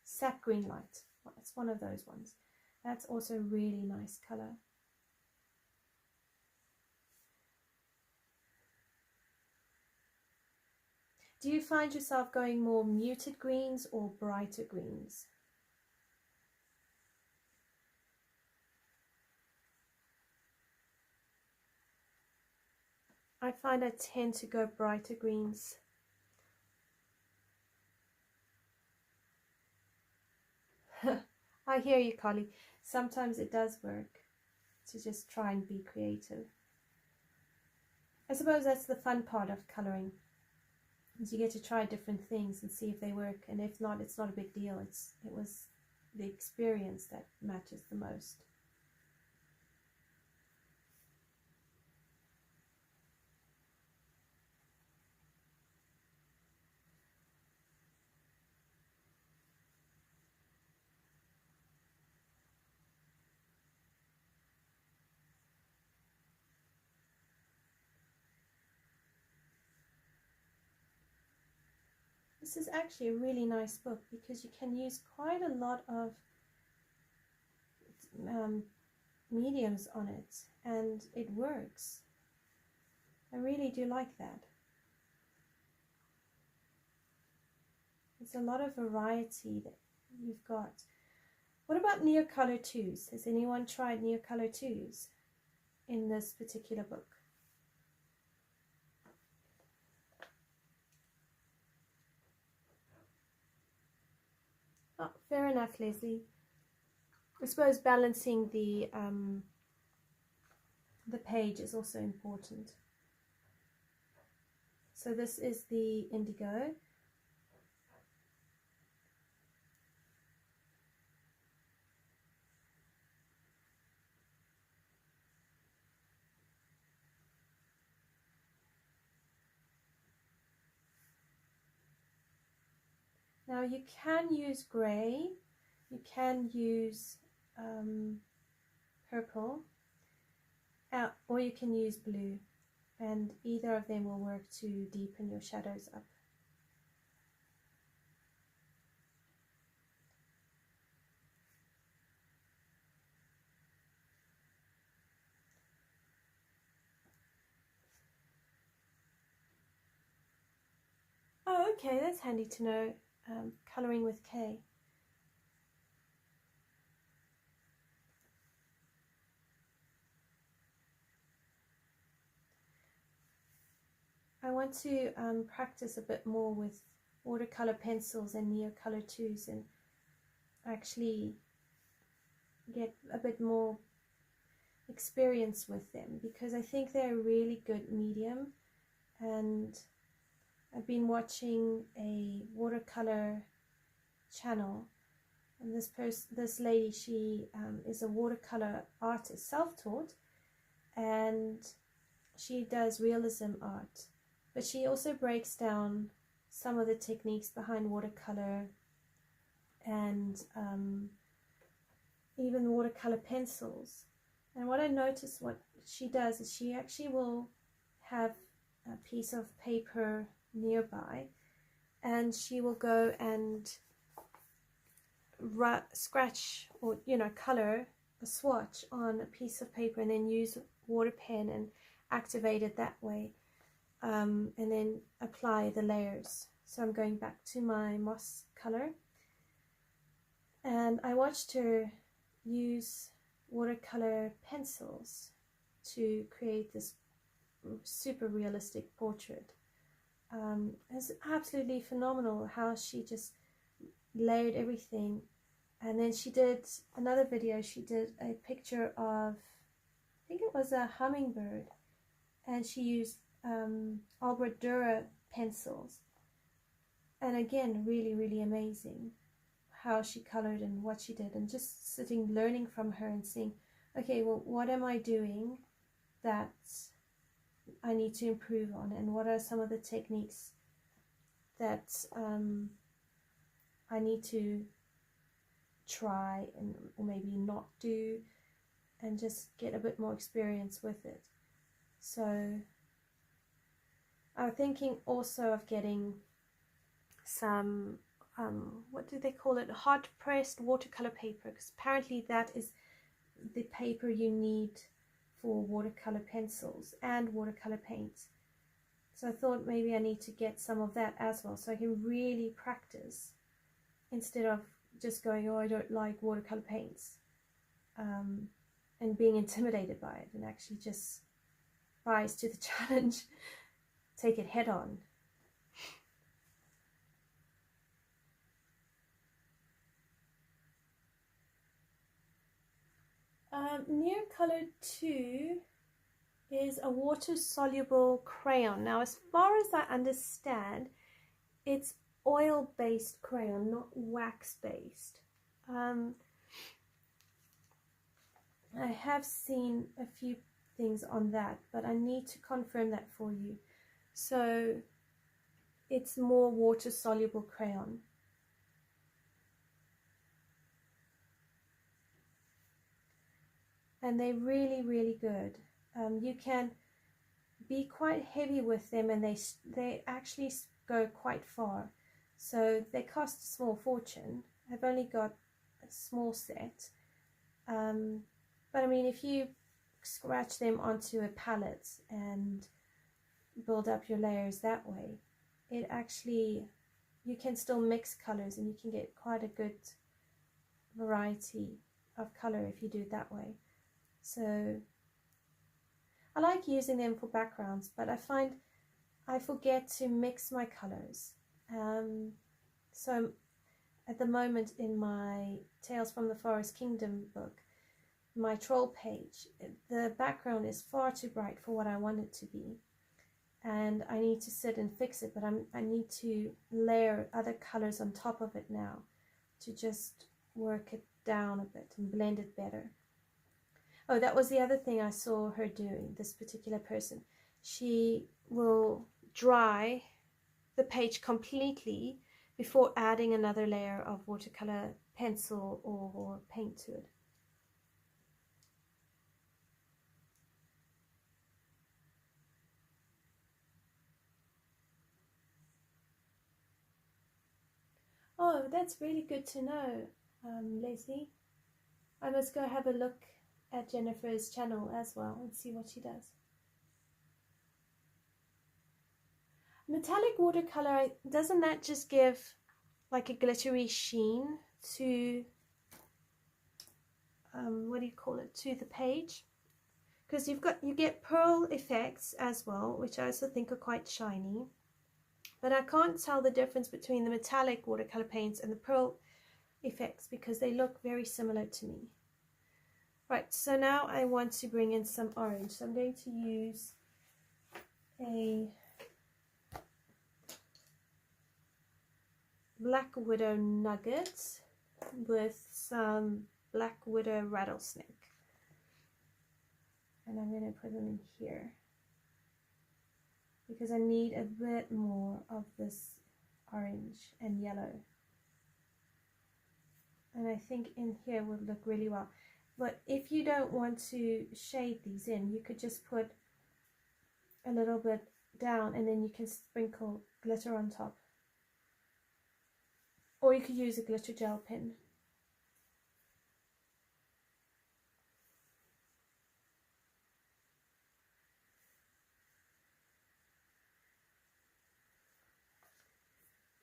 sap green light? Well, it's one of those ones. That's also a really nice color. Do you find yourself going more muted greens or brighter greens? I find I tend to go brighter greens. I hear you, Carly. Sometimes it does work to just try and be creative. I suppose that's the fun part of colouring, is you get to try different things and see if they work, and if not, it's not a big deal. It was the experience that matters the most. This is actually a really nice book because you can use quite a lot of mediums on it, and it works. I really do like that. There's a lot of variety that you've got. What about Neocolor 2s? Has anyone tried Neocolor 2s in this particular book? Oh, fair enough, Leslie. I suppose balancing the page is also important. So this is the indigo. Now you can use grey, you can use purple, or you can use blue, and either of them will work to deepen your shadows up. Oh, okay, that's handy to know, colouring with K. I want to practice a bit more with watercolor pencils and Neocolor 2s and actually get a bit more experience with them, because I think they're a really good medium. And I've been watching a watercolor channel, and this lady, she is a watercolor artist, self-taught, and she does realism art, but she also breaks down some of the techniques behind watercolor and even watercolor pencils. And what I noticed, what she does is she actually will have a piece of paper nearby, and she will go and scratch or, you know, color a swatch on a piece of paper and then use water pen and activate it that way, and then apply the layers. So I'm going back to my moss color, and I watched her use watercolor pencils to create this super realistic portrait. It's absolutely phenomenal how she just layered everything. And then she did another video. She did a picture of, I think it was a hummingbird, and she used Albert Dürer pencils. And again, really, really amazing how she colored and what she did, and just sitting learning from her and seeing, okay, well, what am I doing that I need to improve on, and what are some of the techniques that I need to try and or maybe not do, and just get a bit more experience with it. So I'm thinking also of getting some what do they call it, hot pressed watercolor paper, because apparently that is the paper you need for watercolor pencils and watercolor paints. So I thought maybe I need to get some of that as well, so I can really practice instead of just going, oh, I don't like watercolor paints, and being intimidated by it, and actually just rise to the challenge, take it head on. Near Color 2 is a water-soluble crayon. Now, as far as I understand, it's oil-based crayon, not wax-based. I have seen a few things on that, but I need to confirm that for you. So it's more water-soluble crayon. And they're really, really good. You can be quite heavy with them, and they actually go quite far. So they cost a small fortune. I've only got a small set. But I mean, if you scratch them onto a palette and build up your layers that way, it actually, you can still mix colors, and you can get quite a good variety of color if you do it that way. So I like using them for backgrounds, but I find I forget to mix my colors. So at the moment in my Tales from the Forest Kingdom book, my troll page, the background is far too bright for what I want it to be, and I need to sit and fix it, but I need to layer other colors on top of it now to just work it down a bit and blend it better. Oh, that was the other thing I saw her doing, this particular person. She will dry the page completely before adding another layer of watercolor pencil or paint to it. Oh, that's really good to know, Leslie. I must go have a look at Jennifer's channel as well and see what she does. Metallic watercolor, doesn't that just give like a glittery sheen to what do you call it, to the page? Because you get pearl effects as well, which I also think are quite shiny, but I can't tell the difference between the metallic watercolor paints and the pearl effects because they look very similar to me. Right, so now I want to bring in some orange. So I'm going to use a Black Widow nugget with some Black Widow rattlesnake. And I'm going to put them in here because I need a bit more of this orange and yellow. And I think in here would look really well. But if you don't want to shade these in, you could just put a little bit down and then you can sprinkle glitter on top. Or you could use a glitter gel pen.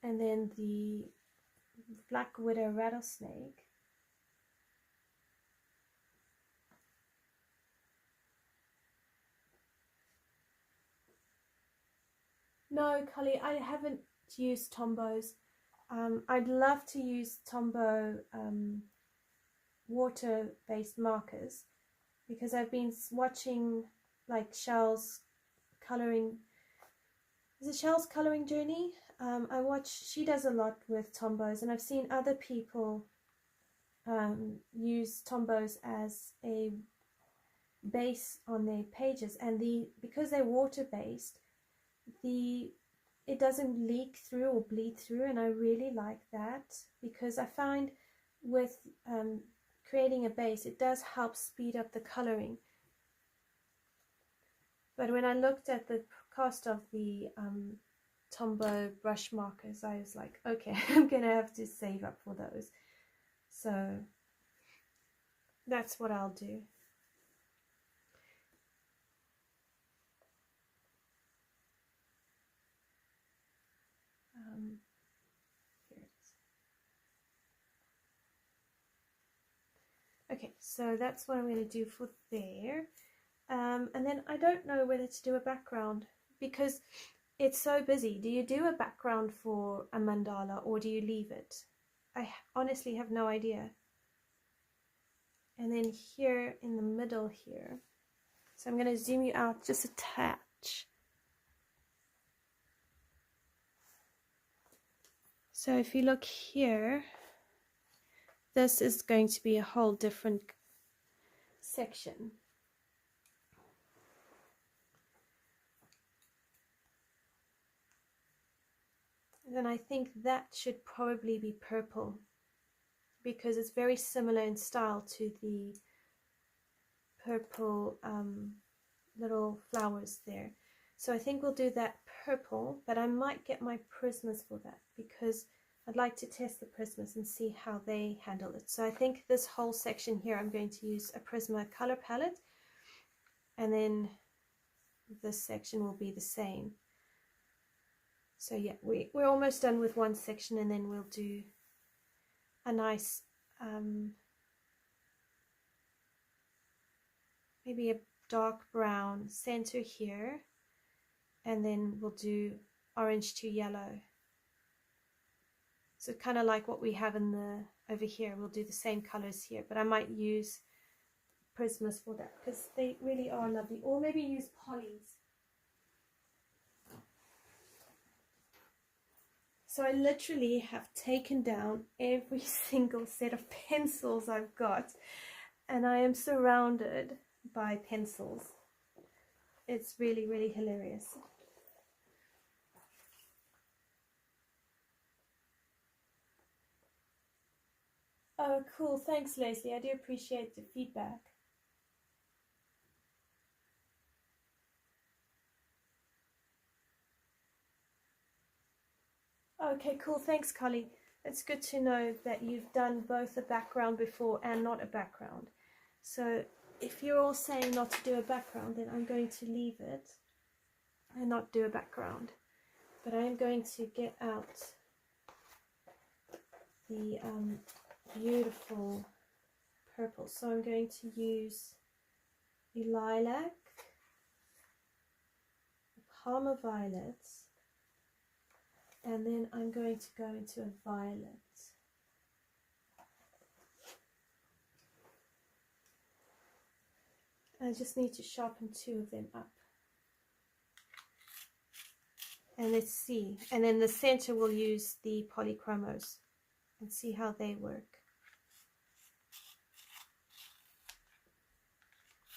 and then the Black Widow rattlesnake. No, Cully, I haven't used Tombows. I'd love to use Tombow water-based markers, because I've been watching like Shell's coloring. Is it Shell's coloring journey? She does a lot with Tombows, and I've seen other people use Tombows as a base on their pages, and because they're water-based, it doesn't leak through or bleed through, and I really like that, because I find with creating a base, it does help speed up the coloring. But when I looked at the cost of the Tombow brush markers, I was like, okay, I'm gonna have to save up for those. So that's what I'll do. Here it is. Okay, so that's what I'm going to do for there. And then I don't know whether to do a background, because it's so busy. Do you do a background for a mandala, or do you leave it? I honestly have no idea. And then here in the middle here, so I'm going to zoom you out just a touch. So if you look here, this is going to be a whole different section. And then I think that should probably be purple, because it's very similar in style to the purple little flowers there. So I think we'll do that purple, but I might get my prismas for that, because I'd like to test the prismas and see how they handle it. So I think this whole section here, I'm going to use a Prisma color palette, and then this section will be the same. So yeah, we're almost done with one section, and then we'll do a nice maybe a dark brown center here, and then we'll do orange to yellow. So kind of like what we have in the over here, we'll do the same colors here, but I might use prismas for that, because they really are lovely. Or maybe use polys. So I literally have taken down every single set of pencils I've got, and I am surrounded by pencils. It's really, really hilarious. Oh, cool. Thanks, Leslie. I do appreciate the feedback. Okay, cool. Thanks, Collie. It's good to know that you've done both a background before and not a background. So if you're all saying not to do a background, then I'm going to leave it and not do a background. But I am going to get out the beautiful purple. So I'm going to use the lilac, the Parma violets, and then I'm going to go into a violet. I just need to sharpen two of them up. And let's see. And then the center we'll use the polychromos and see how they work.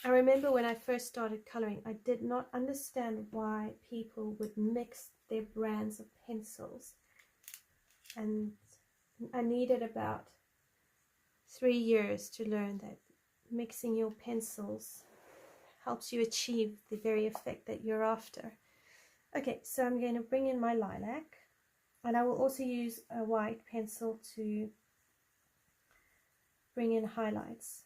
I remember when I first started coloring, I did not understand why people would mix their brands of pencils. And I needed about 3 years to learn that mixing your pencils helps you achieve the very effect that you're after. Okay, so I'm going to bring in my lilac, and I will also use a white pencil to bring in highlights.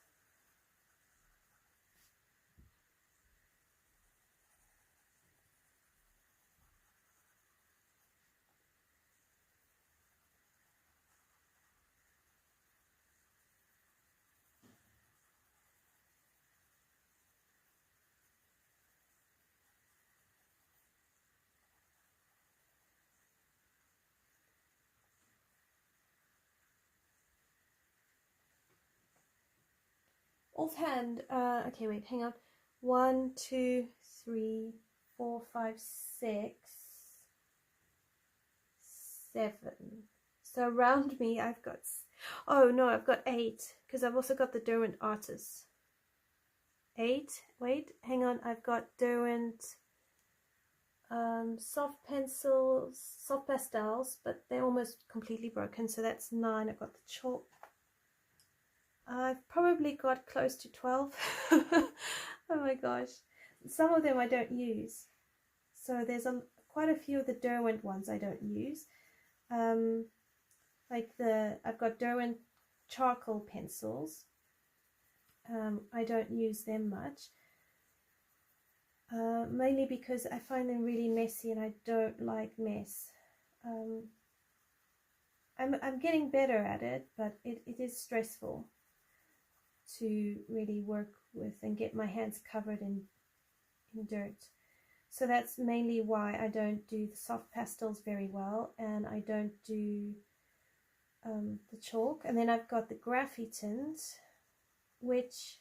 offhand, okay, wait, hang on. 1, 2, 3, 4, 5, 6, 7. So around me, I've got, oh no, I've got 8, because I've also got the Derwent Artists. 8, wait, hang on, I've got Derwent soft pencils, soft pastels, but they're almost completely broken, so that's 9. I've got the chalk. I've probably got close to 12. Oh my gosh. Some of them I don't use. So there's quite a few of the Derwent ones I don't use. Like I've got Derwent charcoal pencils. I don't use them much. Mainly because I find them really messy and I don't like mess. I'm getting better at it, but it is stressful to really work with and get my hands covered in dirt. So that's mainly why I don't do the soft pastels very well, and I don't do the chalk. And then I've got the graphitins, which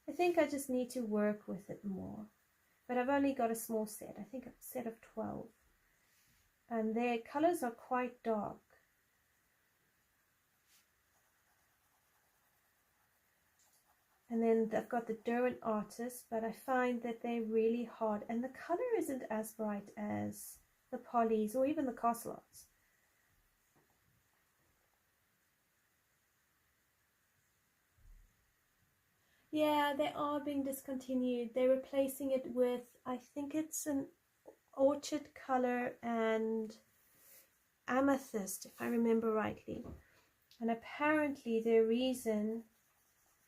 I think I just need to work with it more. But I've only got a small set, I think a set of 12. And their colors are quite dark. And then I've got the Derwent Artists, but I find that they're really hard. And the color isn't as bright as the Polys or even the Castle Arts. Yeah, they are being discontinued. They're replacing it with, I think it's an orchid color and amethyst, if I remember rightly. And apparently the reason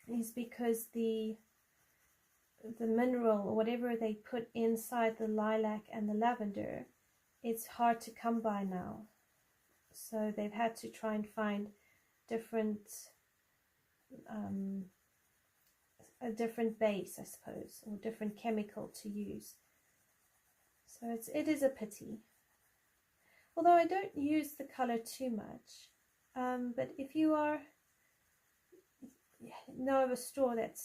is because the mineral or whatever they put inside the lilac and the lavender, it's hard to come by now. So they've had to try and find different a different base, I suppose, or different chemical to use. So it is a pity. Although I don't use the color too much. But if you know of a store that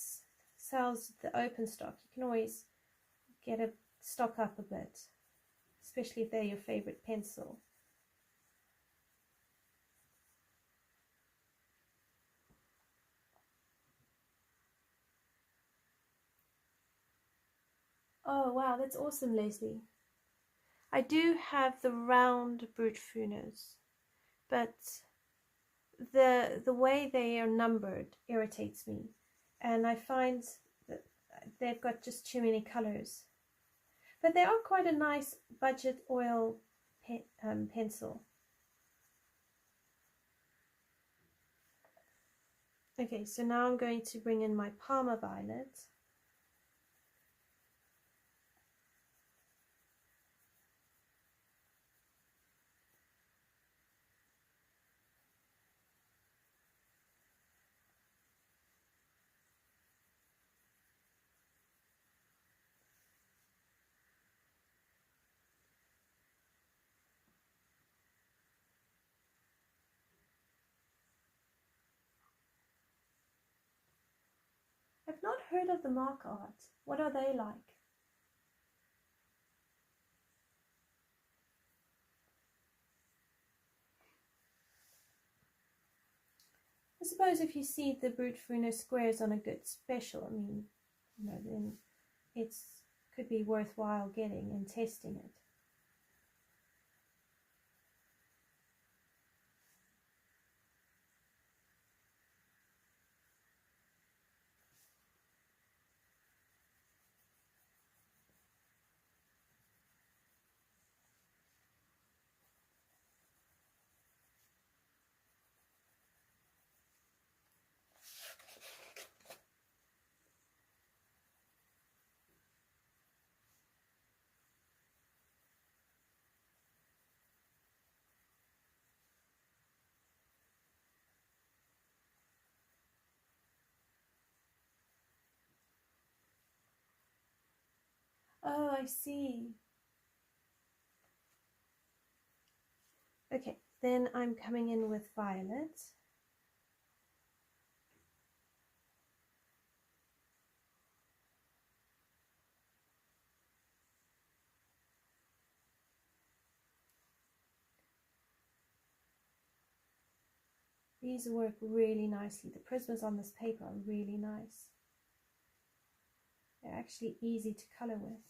sells the open stock, you can always get a stock up a bit, especially if they're your favorite pencil. Oh wow, that's awesome, Leslie. I do have the round brute funas, but the way they are numbered irritates me, and I find that they've got just too many colors. But they are quite a nice budget oil pencil. Okay, so now I'm going to bring in my Parma Violet. I've not heard of the mark art. What are they like? I suppose if you see the brute funa squares on a good special, I mean, you know, then it's could be worthwhile getting and testing it. Oh, I see. Okay, then I'm coming in with violet. These work really nicely. The prismas on this paper are really nice. They're actually easy to color with.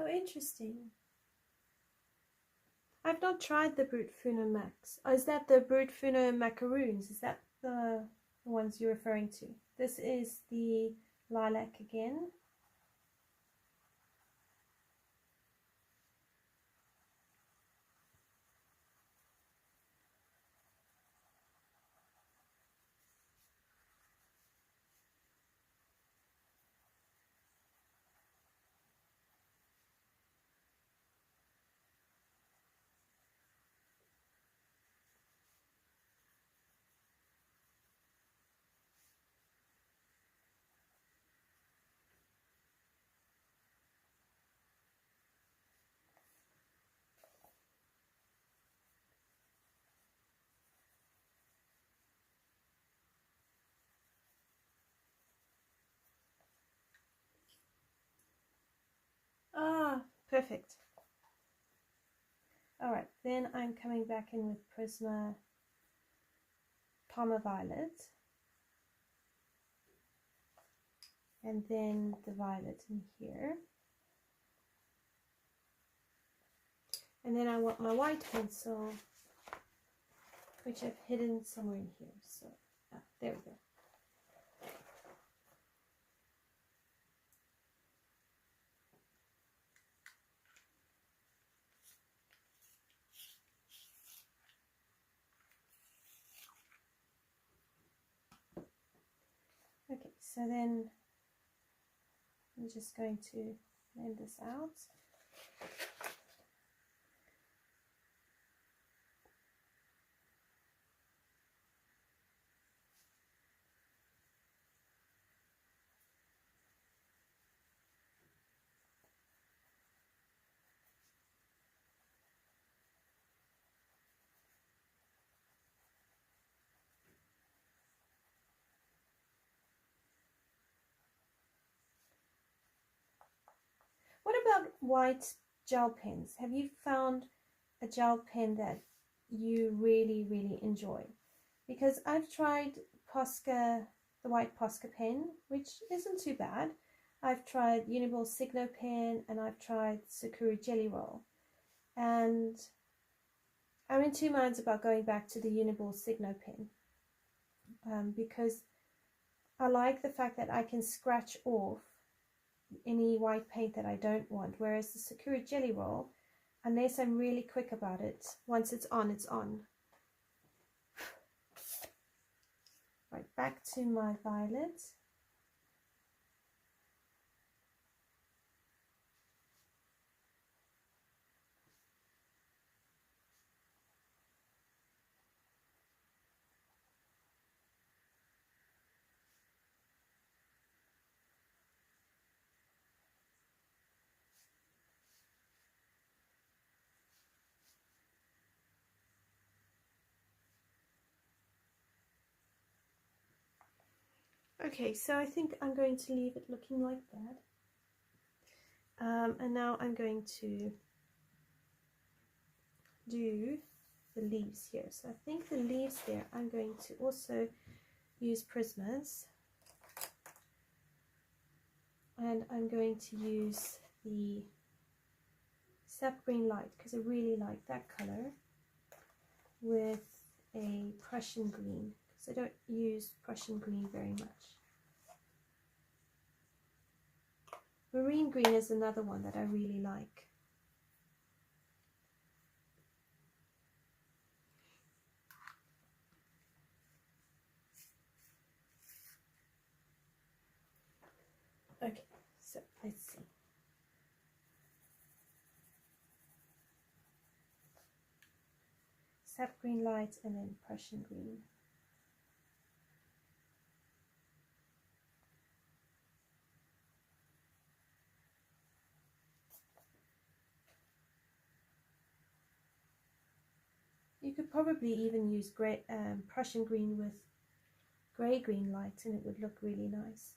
Oh, interesting. I've not tried the Brut Funo Max. Oh, is that the Brut Funo macaroons? Is that the ones you're referring to? This is the lilac again. Ah, perfect. All right, then I'm coming back in with Prisma Palmer Violet. And then the violet in here. And then I want my white pencil, which I've hidden somewhere in here. So, there we go. Okay, so then I'm just going to blend this out. What about white gel pens? Have you found a gel pen that you really, really enjoy? Because I've tried Posca, the white Posca pen, which isn't too bad. I've tried Uniball Signo pen, and I've tried Sakura Jelly Roll. And I'm in two minds about going back to the Uniball Signo pen, because I like the fact that I can scratch off any white paint that I don't want, whereas the Sakura Jelly Roll, unless I'm really quick about it, once it's on, it's on. Right, back to my violet. Okay, so I think I'm going to leave it looking like that. And now I'm going to do the leaves here. So I think the leaves there, I'm going to also use Prismas. And I'm going to use the Sap Green Light, because I really like that color, with a Prussian Green, because I don't use Prussian Green very much. Marine Green is another one that I really like. Okay, so let's see. Sap green light and then Prussian green. You could probably even use Prussian green with grey green light and it would look really nice.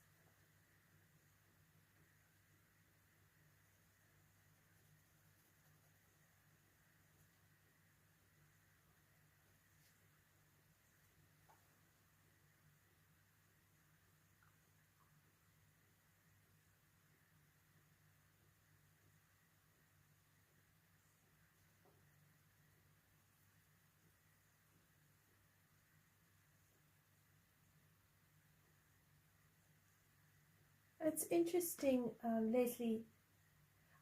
It's interesting, Leslie.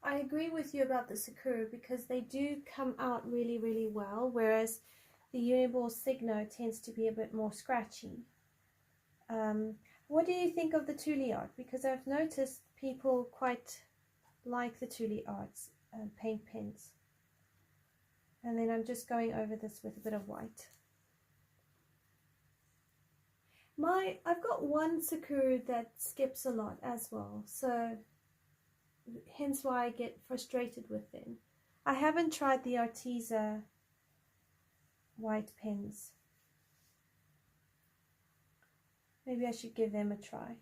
I agree with you about the Sakura because they do come out really, really well, whereas the Uniball Signo tends to be a bit more scratchy. What do you think of the Thule art? Because I've noticed people quite like the Thule arts paint pens. And then I'm just going over this with a bit of white. I've got one Sakura that skips a lot as well, so hence why I get frustrated with them. I haven't tried the Arteza white pens. Maybe I should give them a try.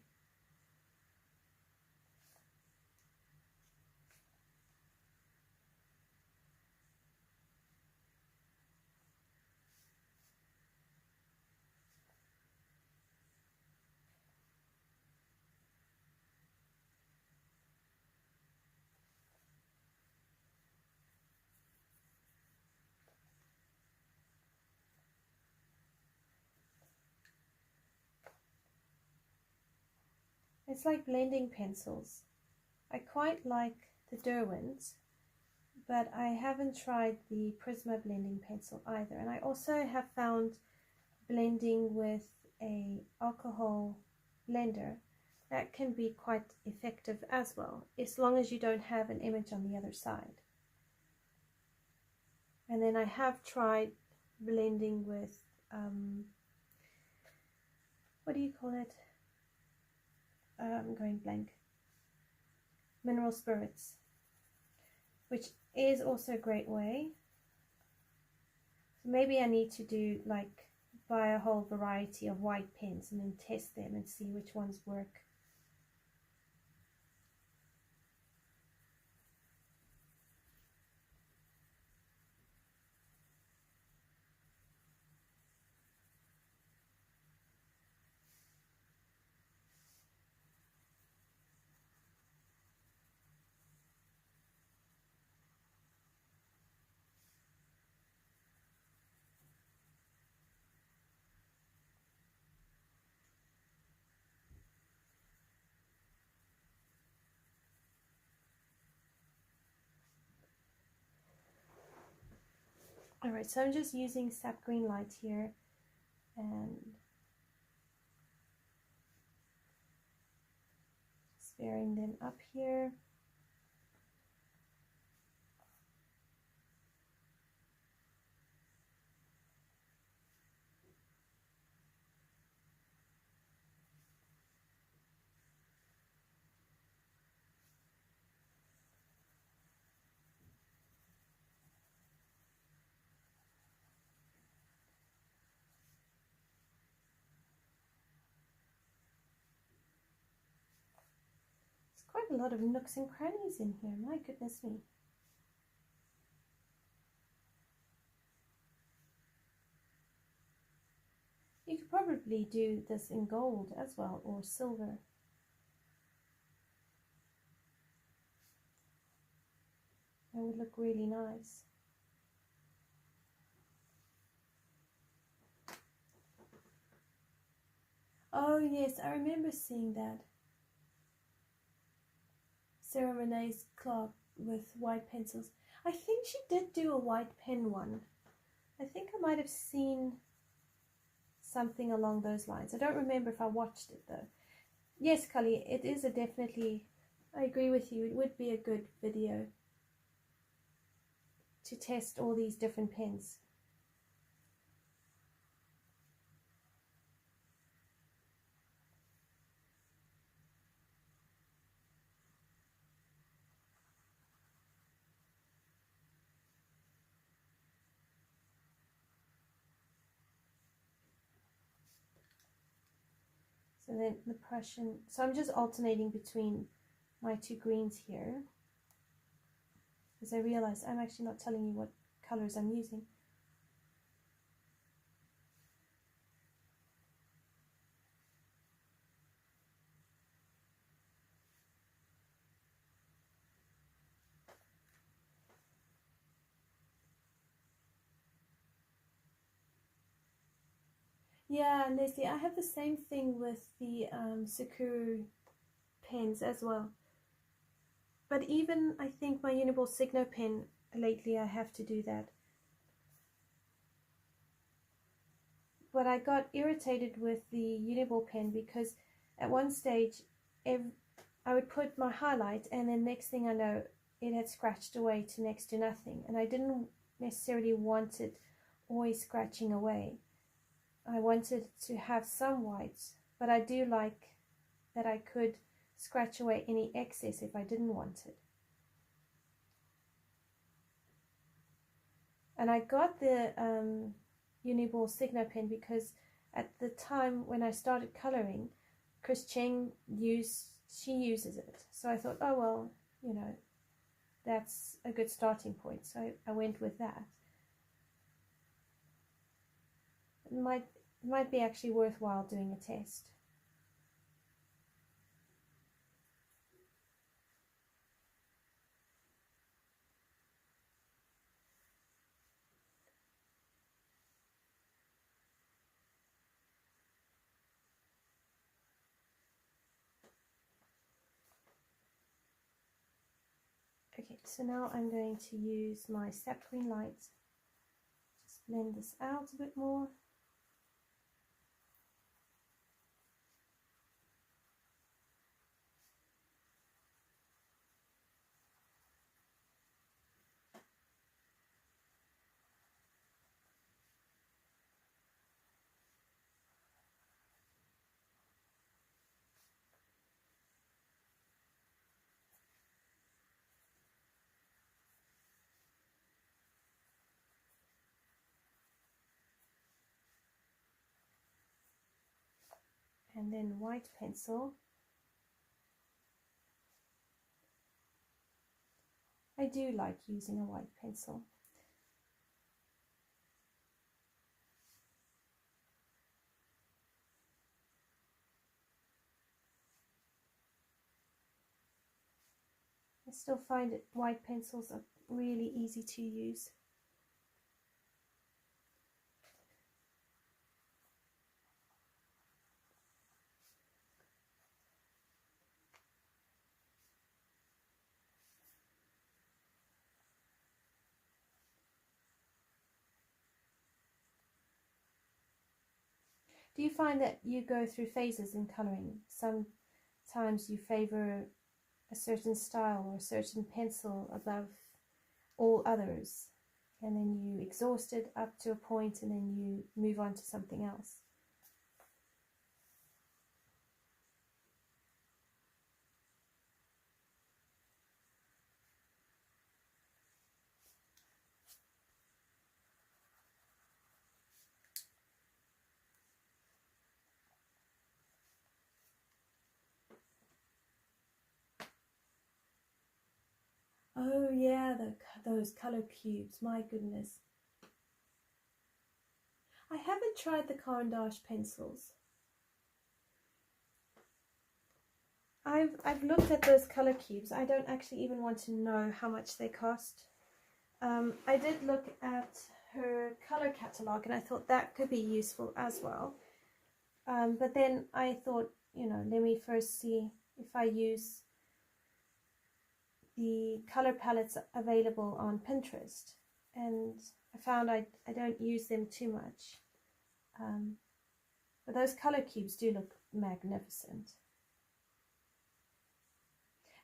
It's like blending pencils. I quite like the Derwents, but I haven't tried the Prisma blending pencil either. And I also have found blending with a alcohol blender that can be quite effective as well, as long as you don't have an image on the other side. And then I have tried blending with what do you call it? I'm going blank. Mineral spirits, which is also a great way. So maybe I need to do like buy a whole variety of white pens and then test them and see which ones work. Alright, so I'm just using sap green light here and smearing them up here. Quite a lot of nooks and crannies in here, my goodness me. You could probably do this in gold as well, or silver. That would look really nice. Oh yes, I remember seeing that. Sarah Renee's Clark with white pencils. I think she did do a white pen one. I think I might have seen something along those lines. I don't remember if I watched it though. Yes, Cully, it is a definitely, I agree with you, it would be a good video to test all these different pens. So then the Prussian, so I'm just alternating between my two greens here, because I realize I'm actually not telling you what colors I'm using. Yeah, and Leslie, I have the same thing with the Sakura pens as well. But even I think my Uniball Signo pen, lately I have to do that. But I got irritated with the Uniball pen because at one stage I would put my highlight and then next thing I know it had scratched away to next to nothing, and I didn't necessarily want it always scratching away. I wanted to have some white, but I do like that I could scratch away any excess if I didn't want it. And I got the Uniball Signo pen because at the time when I started coloring, Chris Cheng uses it. So I thought, oh well, you know, that's a good starting point. So I went with that. It might be actually worthwhile doing a test. Okay, so now I'm going to use my sap green light. Just blend this out a bit more. And then white pencil. I do like using a white pencil. I still find it white pencils are really easy to use. Do you find that you go through phases in coloring? Sometimes you favor a certain style or a certain pencil above all others, and then you exhaust it up to a point and then you move on to something else. Oh yeah, those color cubes, my goodness. I haven't tried the Caran d'Ache pencils. I've looked at those color cubes. I don't actually even want to know how much they cost. I did look at her color catalog and I thought that could be useful as well. But then I thought, you know, let me first see if I use the color palettes available on Pinterest, and I found I don't use them too much, but those color cubes do look magnificent.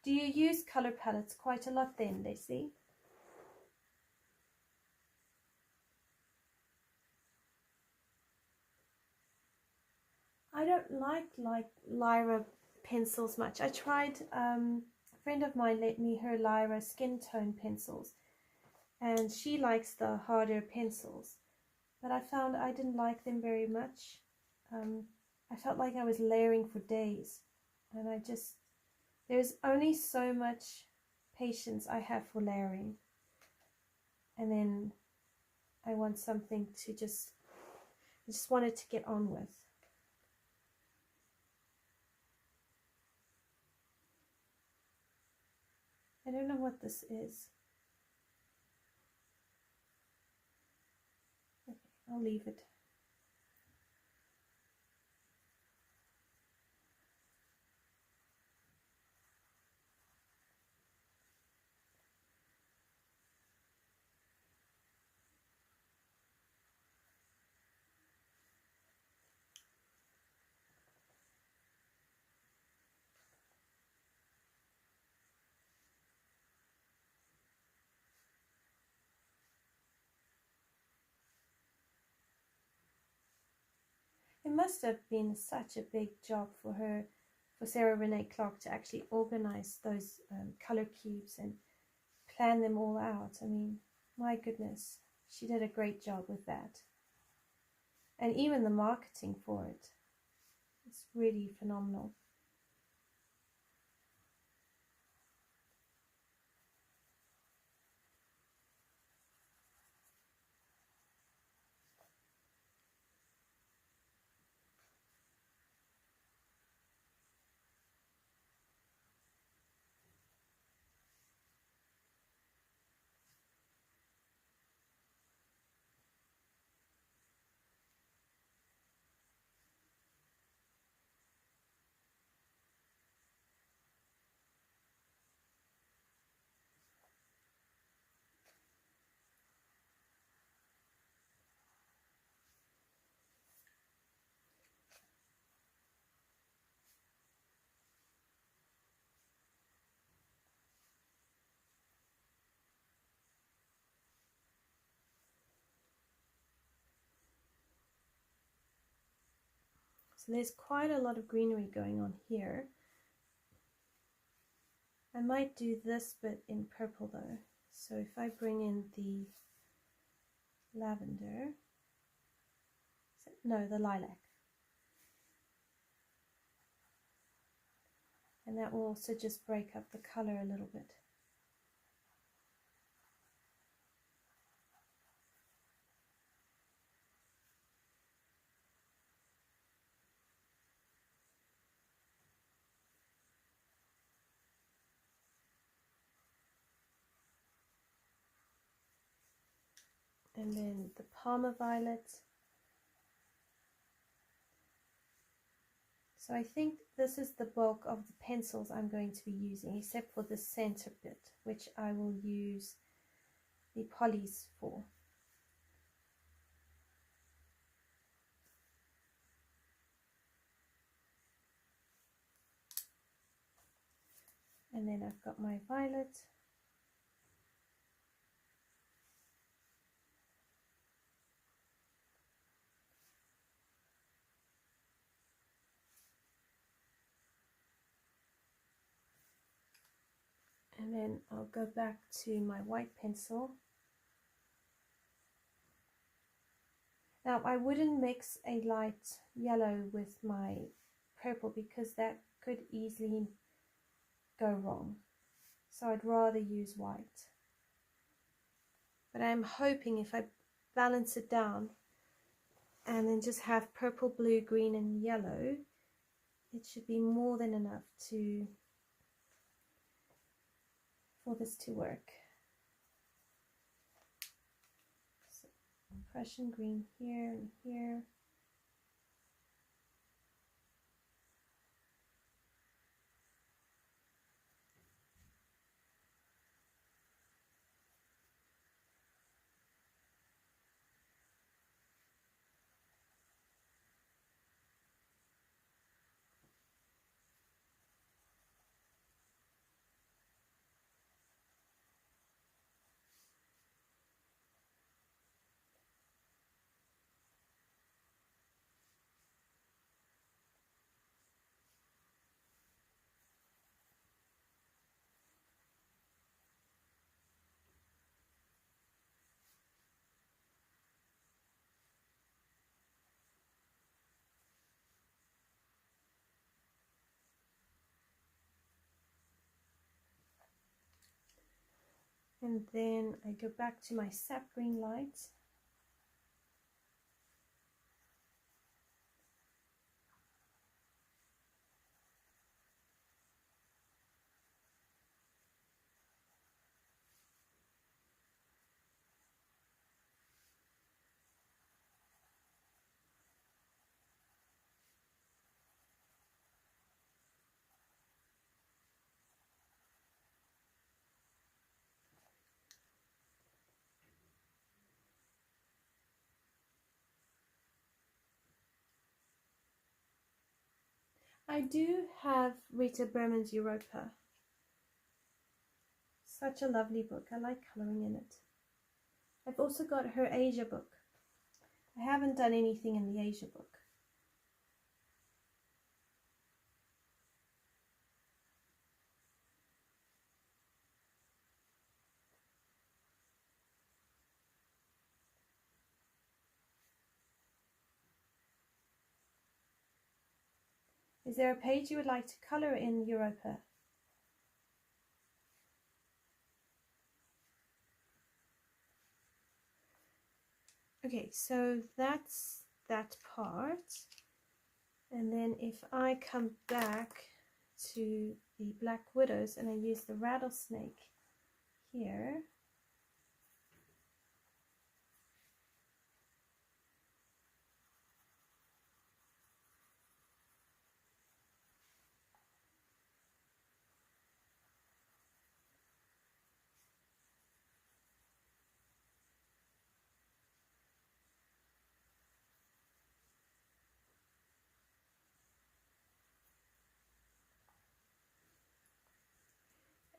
Do you use color palettes quite a lot then, Leslie? I don't like Lyra pencils much. I tried, a friend of mine lent me her Lyra skin tone pencils, and she likes the harder pencils, but I found I didn't like them very much. I felt like I was layering for days, and there's only so much patience I have for layering, and then I want something to I just wanted to get on with. I don't know what this is. Okay, I'll leave it. It must have been such a big job for Sarah Renee Clark, to actually organize those color cubes and plan them all out. I mean, my goodness, she did a great job with that. And even the marketing for it, it's really phenomenal. So there's quite a lot of greenery going on here. I might do this bit in purple though. So if I bring in the lavender, no, the lilac. And that will also just break up the color a little bit. And then the Parma violet. So I think this is the bulk of the pencils I'm going to be using, except for the center bit, which I will use the polys for. And then I've got my violet. And then I'll go back to my white pencil. Now I wouldn't mix a light yellow with my purple because that could easily go wrong. So I'd rather use white. But I'm hoping if I balance it down and then just have purple, blue, green and yellow, it should be more than enough for this to work. So Prussian green here and here. And then I go back to my sap green light. I do have Rita Berman's Europa. Such a lovely book. I like colouring in it. I've also got her Asia book. I haven't done anything in the Asia book. Is there a page you would like to colour in Europa? Okay, so that's that part. And then if I come back to the Black Widows and I use the rattlesnake here,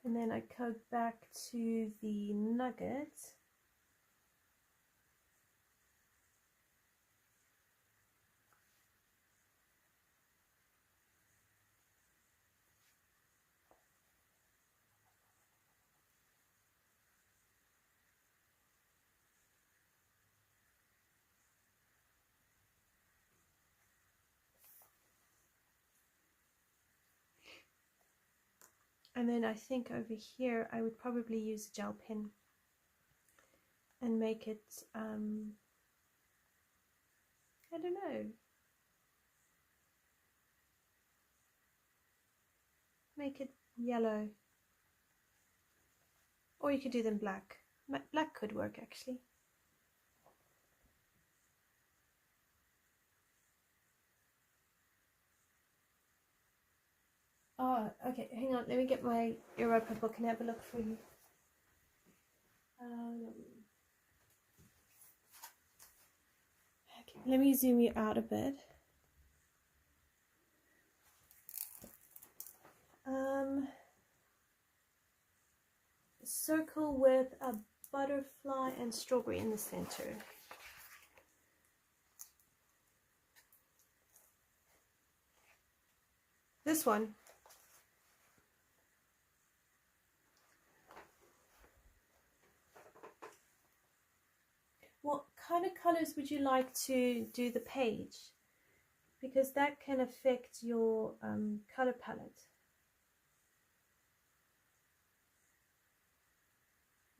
and then I go back to the nugget, and then I think over here I would probably use a gel pen and make it, I don't know, make it yellow, or you could do them black. Black could work actually. Oh, okay, hang on, let me get my Europa book and have a look for you. Okay, let me zoom you out a bit. Circle with a butterfly and strawberry in the center. This one. What kind of colors would you like to do the page? Because that can affect your color palette.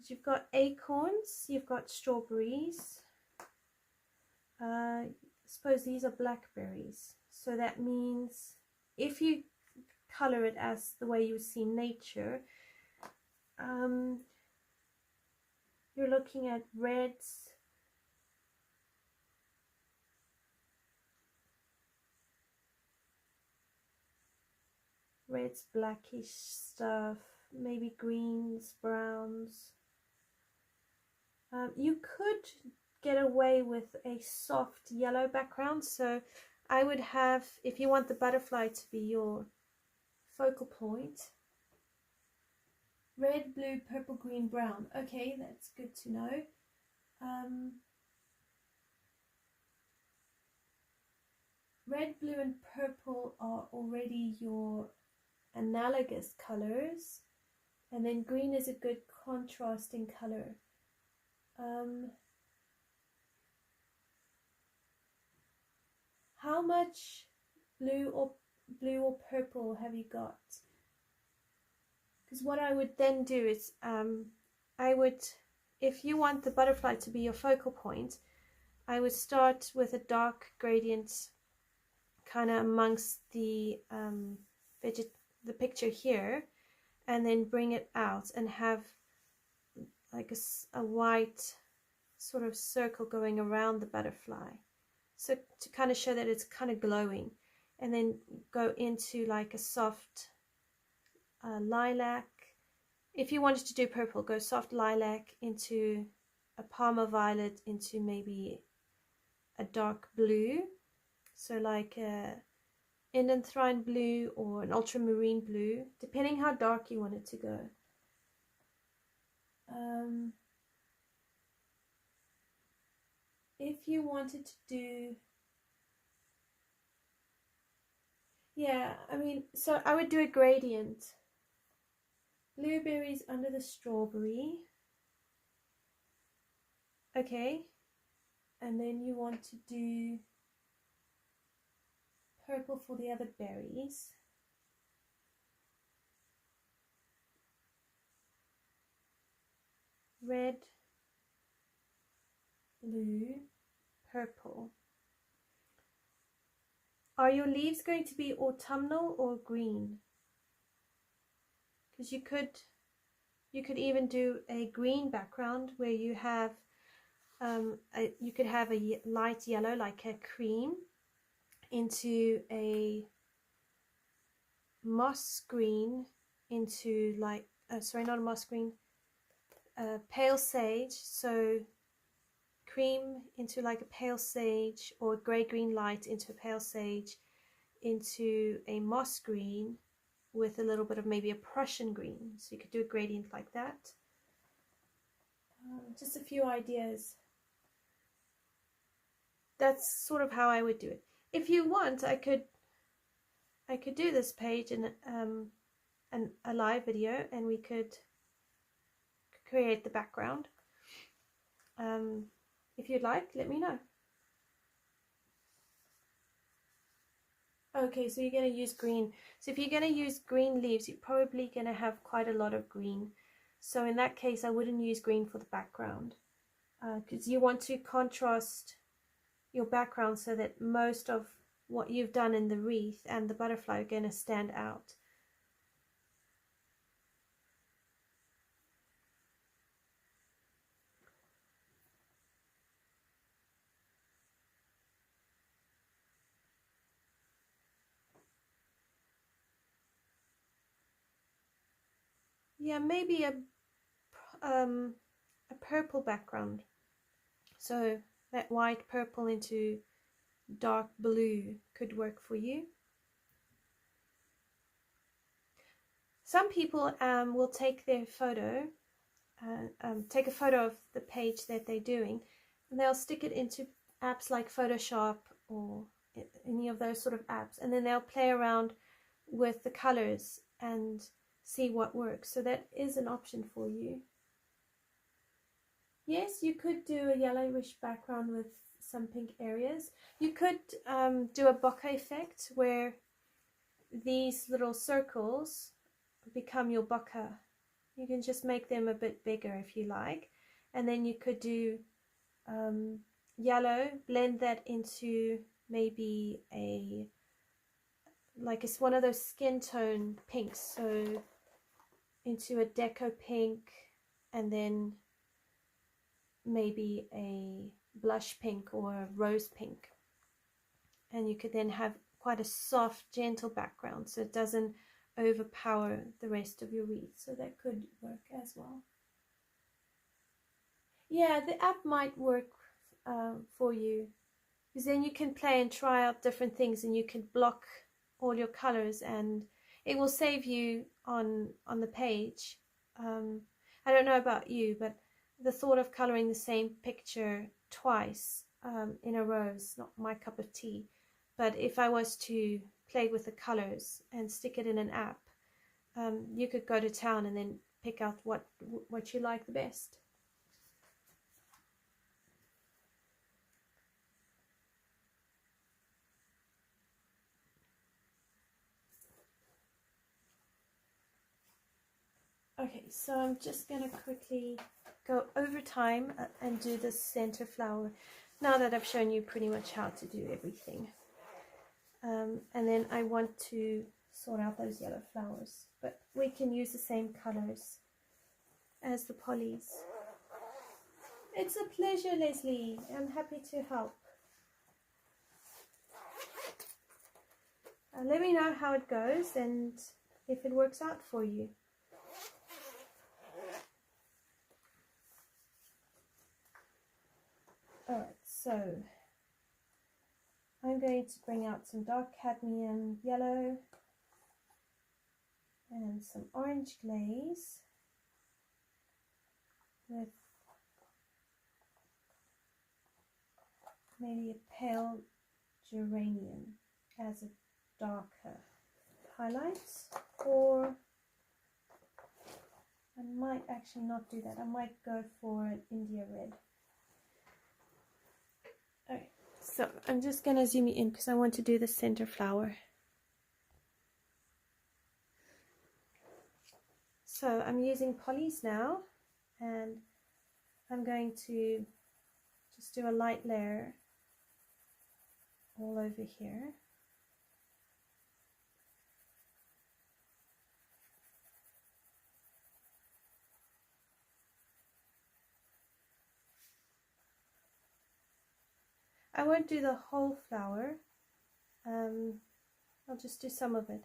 You've got acorns, you've got strawberries. I suppose these are blackberries. So that means if you color it as the way you see nature, you're looking at reds, blackish stuff, maybe greens, browns. You could get away with a soft yellow background, so I would have, if you want the butterfly to be your focal point, red, blue, purple, green, brown. Okay, that's good to know. Red, blue and purple are already your analogous colors, and then green is a good contrasting color. How much blue or purple have you got? Because what I would then do is I would, if you want the butterfly to be your focal point, I would start with a dark gradient kind of amongst the picture here, and then bring it out and have like a white sort of circle going around the butterfly, so to kind of show that it's kind of glowing, and then go into like a soft lilac. If you wanted to do purple, go soft lilac into a Parma violet into maybe a dark blue, so like a Indanthrine blue or an ultramarine blue, depending how dark you want it to go. If you wanted to do, yeah, I mean, so I would do a gradient. Blueberries under the strawberry. Okay. And then you want to do purple for the other berries. Red, blue, purple. Are your leaves going to be autumnal or green? Because you could even do a green background where you have you could have a light yellow like a cream into a moss green into like sorry, not a moss green, pale sage, so cream into like a pale sage, or grey green light into a pale sage into a moss green with a little bit of maybe a Prussian green. So you could do a gradient like that. Just a few ideas. That's sort of how I would do it. If you want, I could do this page in a live video, and we could create the background. If you'd like, let me know. Okay, so you're going to use green. So if you're going to use green leaves, you're probably going to have quite a lot of green. So in that case, I wouldn't use green for the background, because you want to contrast your background so that most of what you've done in the wreath and the butterfly are going to stand out. Yeah, maybe a purple background. So that white purple into dark blue could work for you. Some people will take their photo, take a photo of the page that they're doing, and they'll stick it into apps like Photoshop or any of those sort of apps, and then they'll play around with the colors and see what works. So that is an option for you. Yes, you could do a yellowish background with some pink areas. You could do a bokeh effect where these little circles become your bokeh. You can just make them a bit bigger if you like, and then you could do yellow, blend that into maybe it's one of those skin tone pinks, so into a deco pink, and then maybe a blush pink or a rose pink, and you could then have quite a soft, gentle background so it doesn't overpower the rest of your wreath. So that could work as well. Yeah, the app might work for you, because then you can play and try out different things, and you can block all your colors, and it will save you on the page. I don't know about you, but the thought of coloring the same picture twice in a row is not my cup of tea. But if I was to play with the colors and stick it in an app, you could go to town and then pick out what you like the best. Okay, so I'm just going to quickly go over time and do the center flower now that I've shown you pretty much how to do everything. And then I want to sort out those yellow flowers, but we can use the same colors as the polys. It's a pleasure, Leslie. I'm happy to help. Let me know how it goes and if it works out for you. Alright, so I'm going to bring out some dark cadmium yellow and some orange glaze with maybe a pale geranium as a darker highlight, or I might actually not do that. I might go for an India red. Okay, so I'm just going to zoom you in because I want to do the center flower. So I'm using polys now, and I'm going to just do a light layer all over here. I won't do the whole flower, I'll just do some of it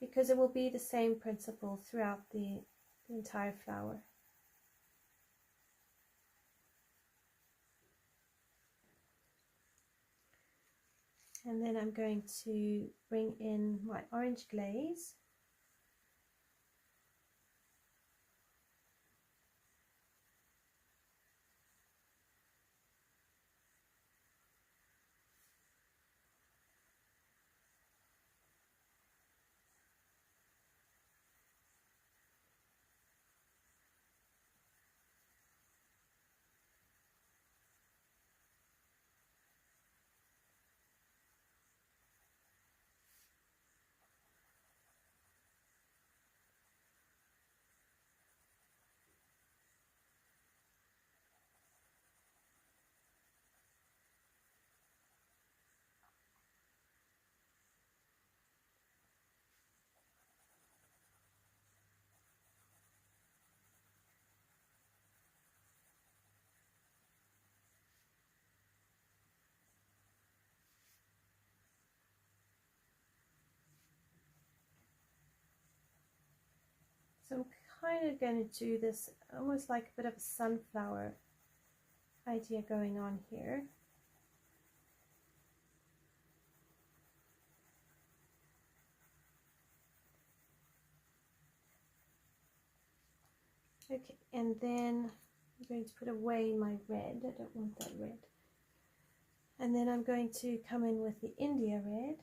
because it will be the same principle throughout the entire flower. And then I'm going to bring in my orange glaze. So I'm kind of going to do this almost like a bit of a sunflower idea going on here. Okay, and then I'm going to put away my red. I don't want that red. And then I'm going to come in with the India red.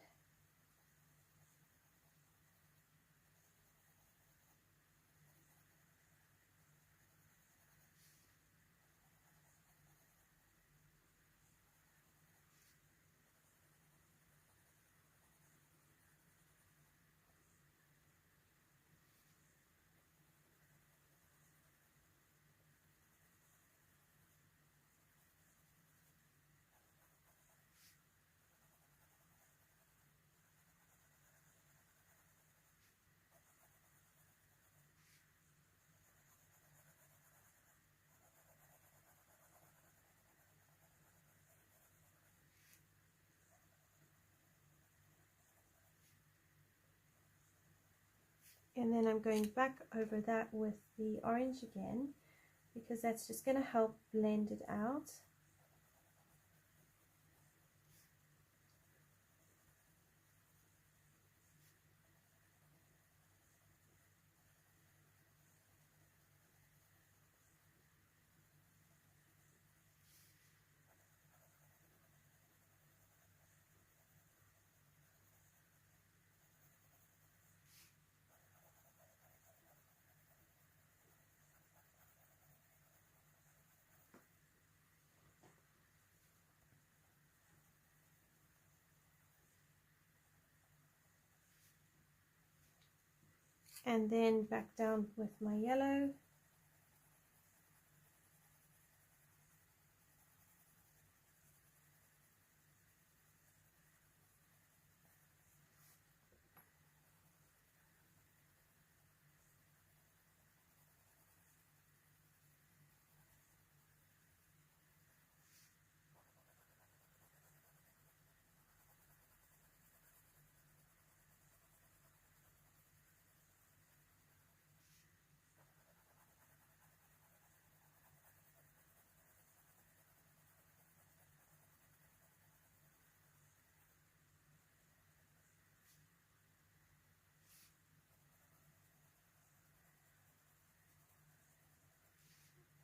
And then I'm going back over that with the orange again, because that's just going to help blend it out. and then back down with my yellow.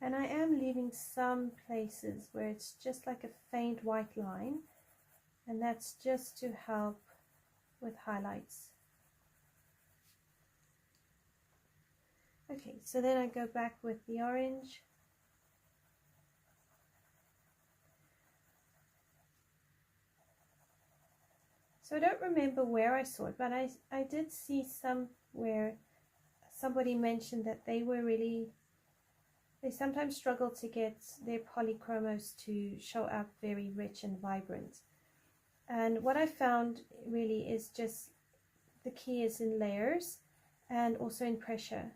And I am leaving some places where it's just like a faint white line, and that's just to help with highlights. Okay, so then I go back with the orange. So I don't remember where I saw it, but I did see somewhere somebody mentioned that they sometimes struggle to get their polychromos to show up very rich and vibrant. And what I found really is just the key is in layers and also in pressure.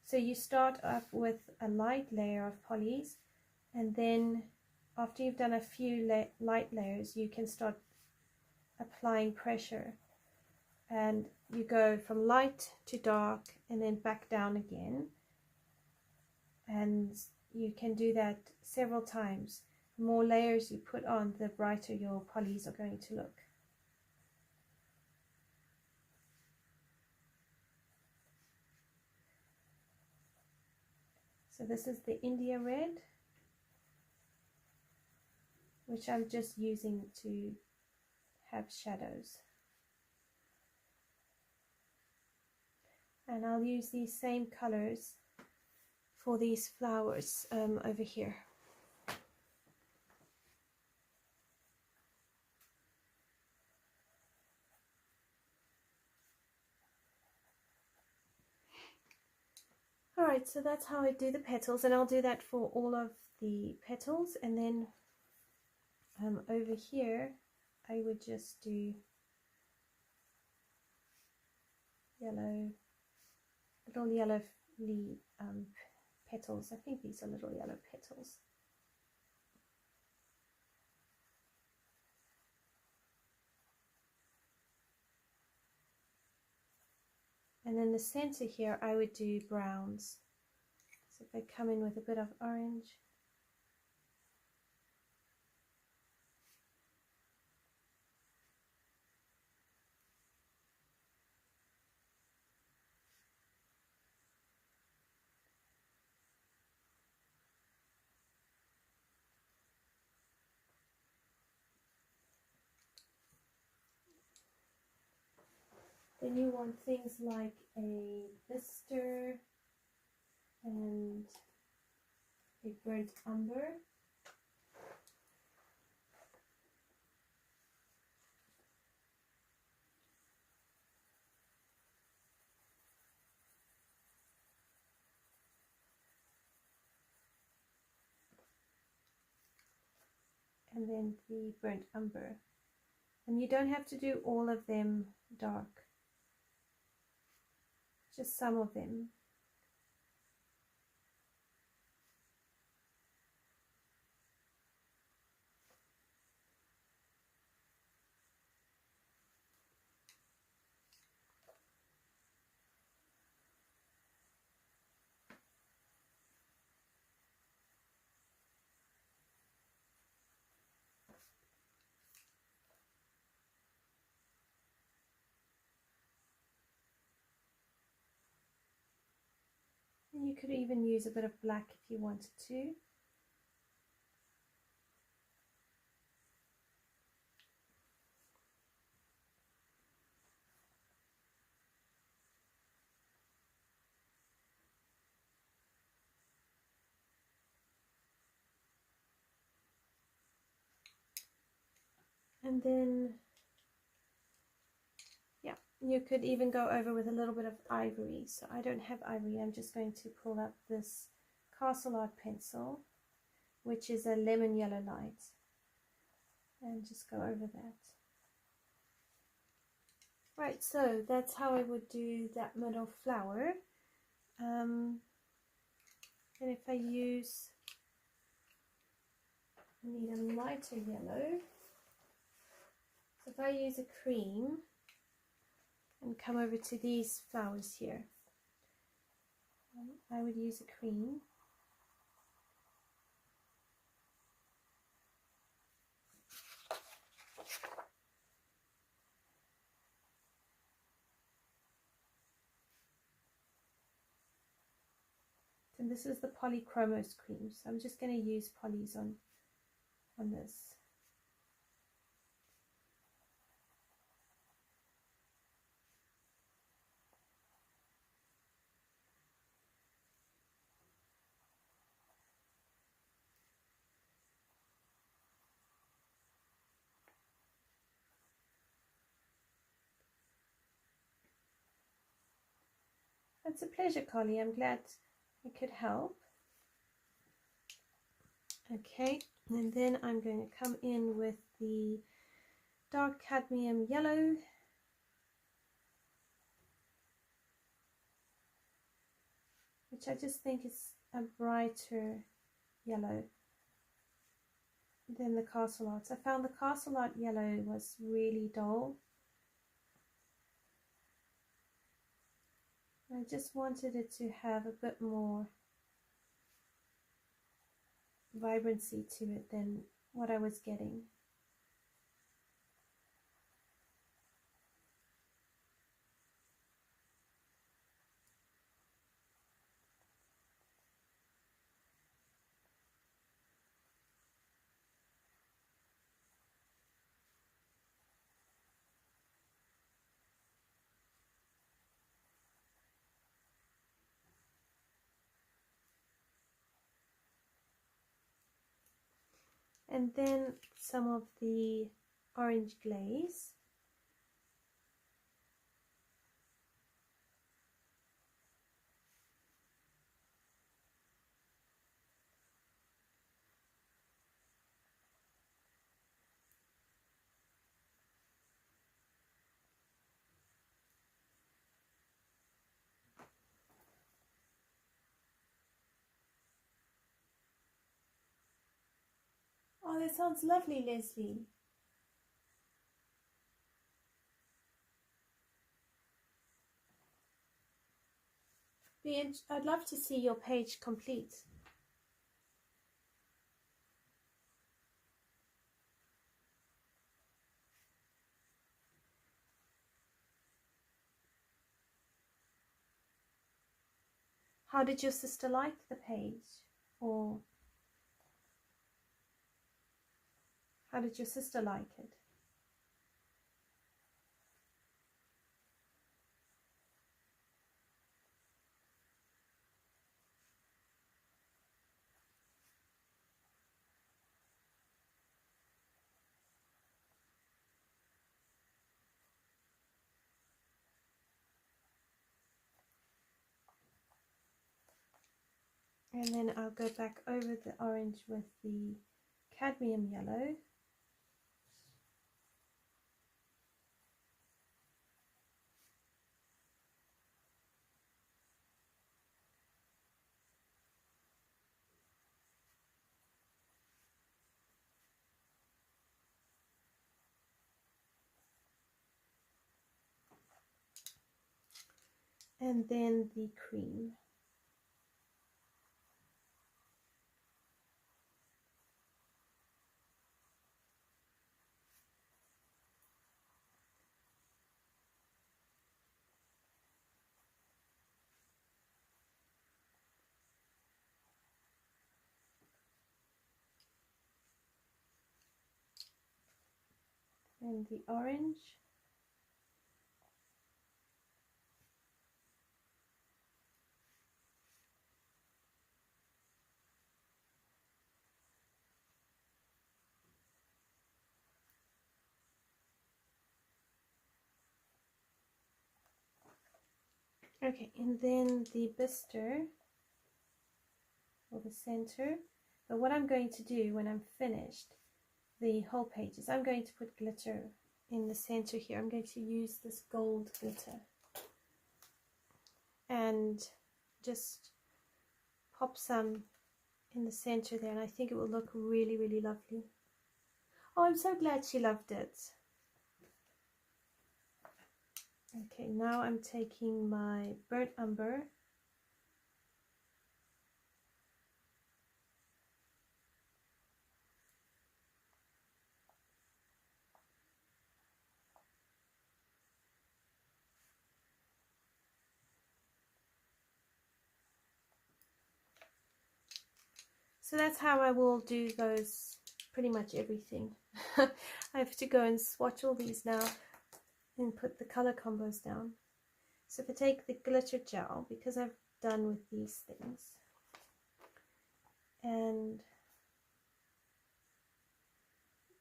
So you start up with a light layer of polys, and then after you've done a few light layers, you can start applying pressure, and you go from light to dark and then back down again, and you can do that several times. The more layers you put on, the brighter your polys are going to look. So this is the India red, which I'm just using to have shadows. And I'll use these same colors for these flowers over here. Alright, so that's how I do the petals, and I'll do that for all of the petals. And then over here I would just do yellow, little yellow petals. I think these are little yellow petals. And then the center here I would do browns. So if I come in with a bit of orange. Then you want things like a bistre and a burnt umber. And then the burnt umber. And you don't have to do all of them dark, just some of them. And you could even use a bit of black if you wanted to. And then, yeah, You could even go over with a little bit of ivory. So I don't have ivory. I'm just going to pull up this Castle Art pencil, which is a lemon yellow light, and just go over that. Right, so that's how I would do that middle flower. And if I use, I need a lighter yellow. So if I use a cream and come over to these flowers here, I would use a cream. And this is the Polychromos cream, so I'm just going to use polys on this. It's a pleasure, Carly. I'm glad I could help. Okay, and then I'm going to come in with the dark cadmium yellow. Which I just think is a brighter yellow than the Castle Art. I found the Castle Art yellow was really dull. I just wanted it to have a bit more vibrancy to it than what I was getting. And then some of the orange glaze. Oh, that sounds lovely, Leslie. I'd love to see your page complete. How did your sister like the page? Or how did your sister like it? And then I'll go back over the orange with the cadmium yellow. And then the cream. And the orange. Okay, and then the bister or the center. But what I'm going to do when I'm finished the whole page is I'm going to put glitter in the center here. I'm going to use this gold glitter and just pop some in the center there, and I think it will look really, really lovely. Oh, I'm so glad she loved it. Okay, now I'm taking my burnt umber so that's how I will do those, pretty much everything. I have to go and swatch all these now and put the color combos down. So if I take the glitter gel, because I've done with these things, and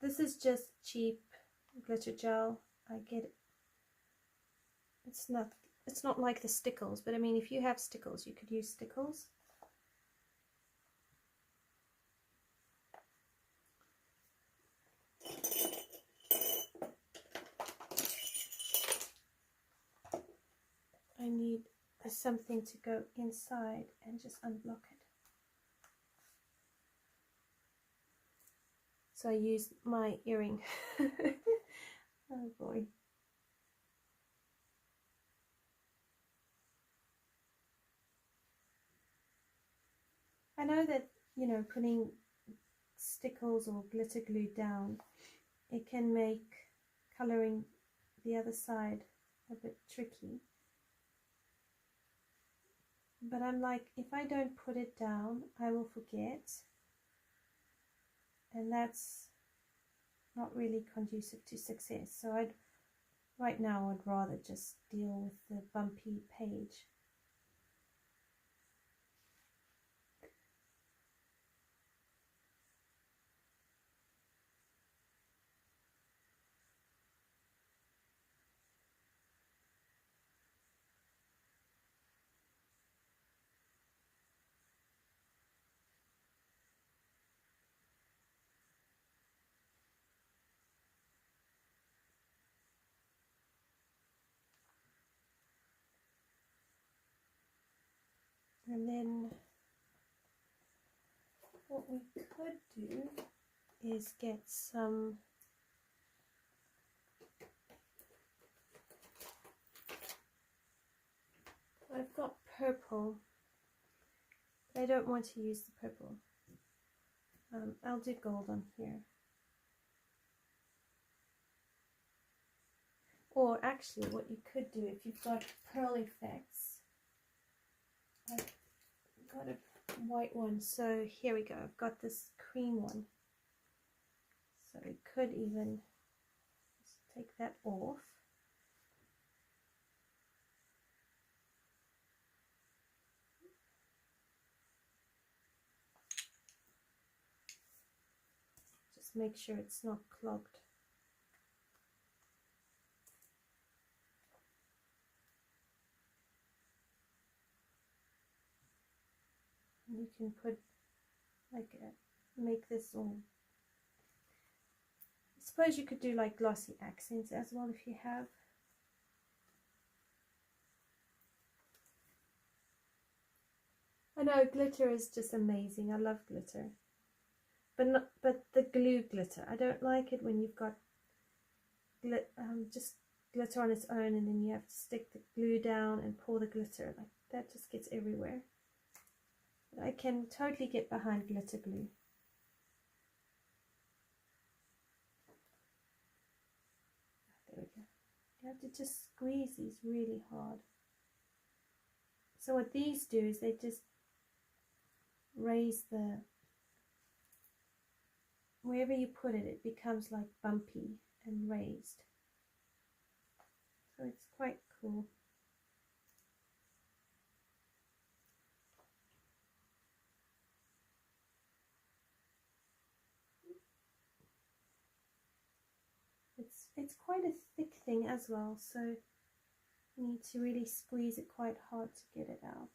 this is just cheap glitter gel. I get it. It's not like the stickles, but I mean, if you have stickles, you could use stickles. I need something to go inside and just unblock it. So I use my earring. Oh boy. I know that, you know, putting stickles or glitter glue down, it can make coloring the other side a bit tricky. But I'm like, if I don't put it down, I will forget. And that's not really conducive to success. So right now I'd rather just deal with the bumpy page. And then what we could do is get some I've got purple, but I don't want to use the purple. I'll do gold on here. Or actually what you could do, if you've got pearl effects, I've got a white one, so here we go. I've got this cream one, so we could even just take that off. Just make sure it's not clogged. And you can put like make this all. I suppose you could do like glossy accents as well if you have. I know glitter is just amazing. I love glitter, but the glue glitter. I don't like it when you've got just glitter on its own, and then you have to stick the glue down and pour the glitter. Like that just gets everywhere. But I can totally get behind glitter glue. There we go. You have to just squeeze these really hard. So what these do is they just raise the, wherever you put it, it becomes like bumpy and raised. So it's quite cool. It's quite a thick thing as well, so You need to really squeeze it quite hard to get it out.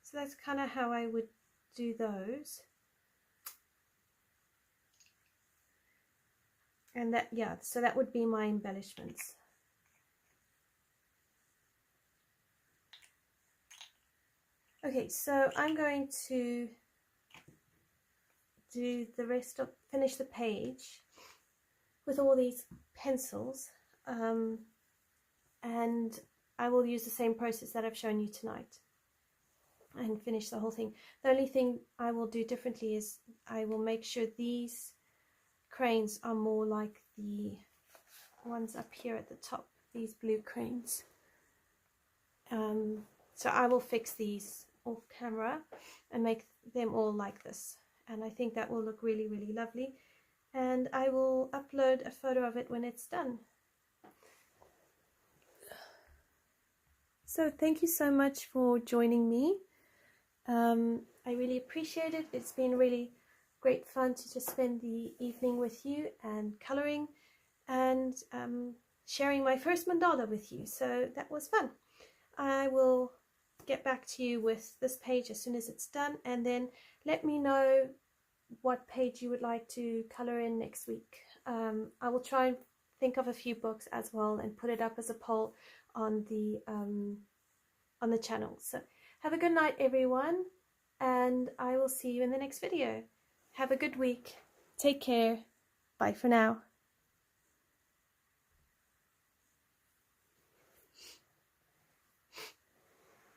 So that's kind of how I would do those. And that, yeah, so that would be my embellishments. Okay, so I'm going to do the rest of, finish the page with all these pencils, and I will use the same process that I've shown you tonight and finish the whole thing. The only thing I will do differently is I will make sure these cranes are more like the ones up here at the top, these blue cranes. So I will fix these off camera and make them all like this, and I think that will look really, really lovely, and I will upload a photo of it when it's done. So thank you so much for joining me. I really appreciate it. It's been really great fun to just spend the evening with you and coloring and sharing my first mandala with you, so that was fun. I will get back to you with this page as soon as it's done, and then let me know what page you would like to color in next week. I will try and think of a few books as well and put it up as a poll on the channel. So have a good night, everyone, and I will see you in the next video. Have a good week. Take care. Bye for now.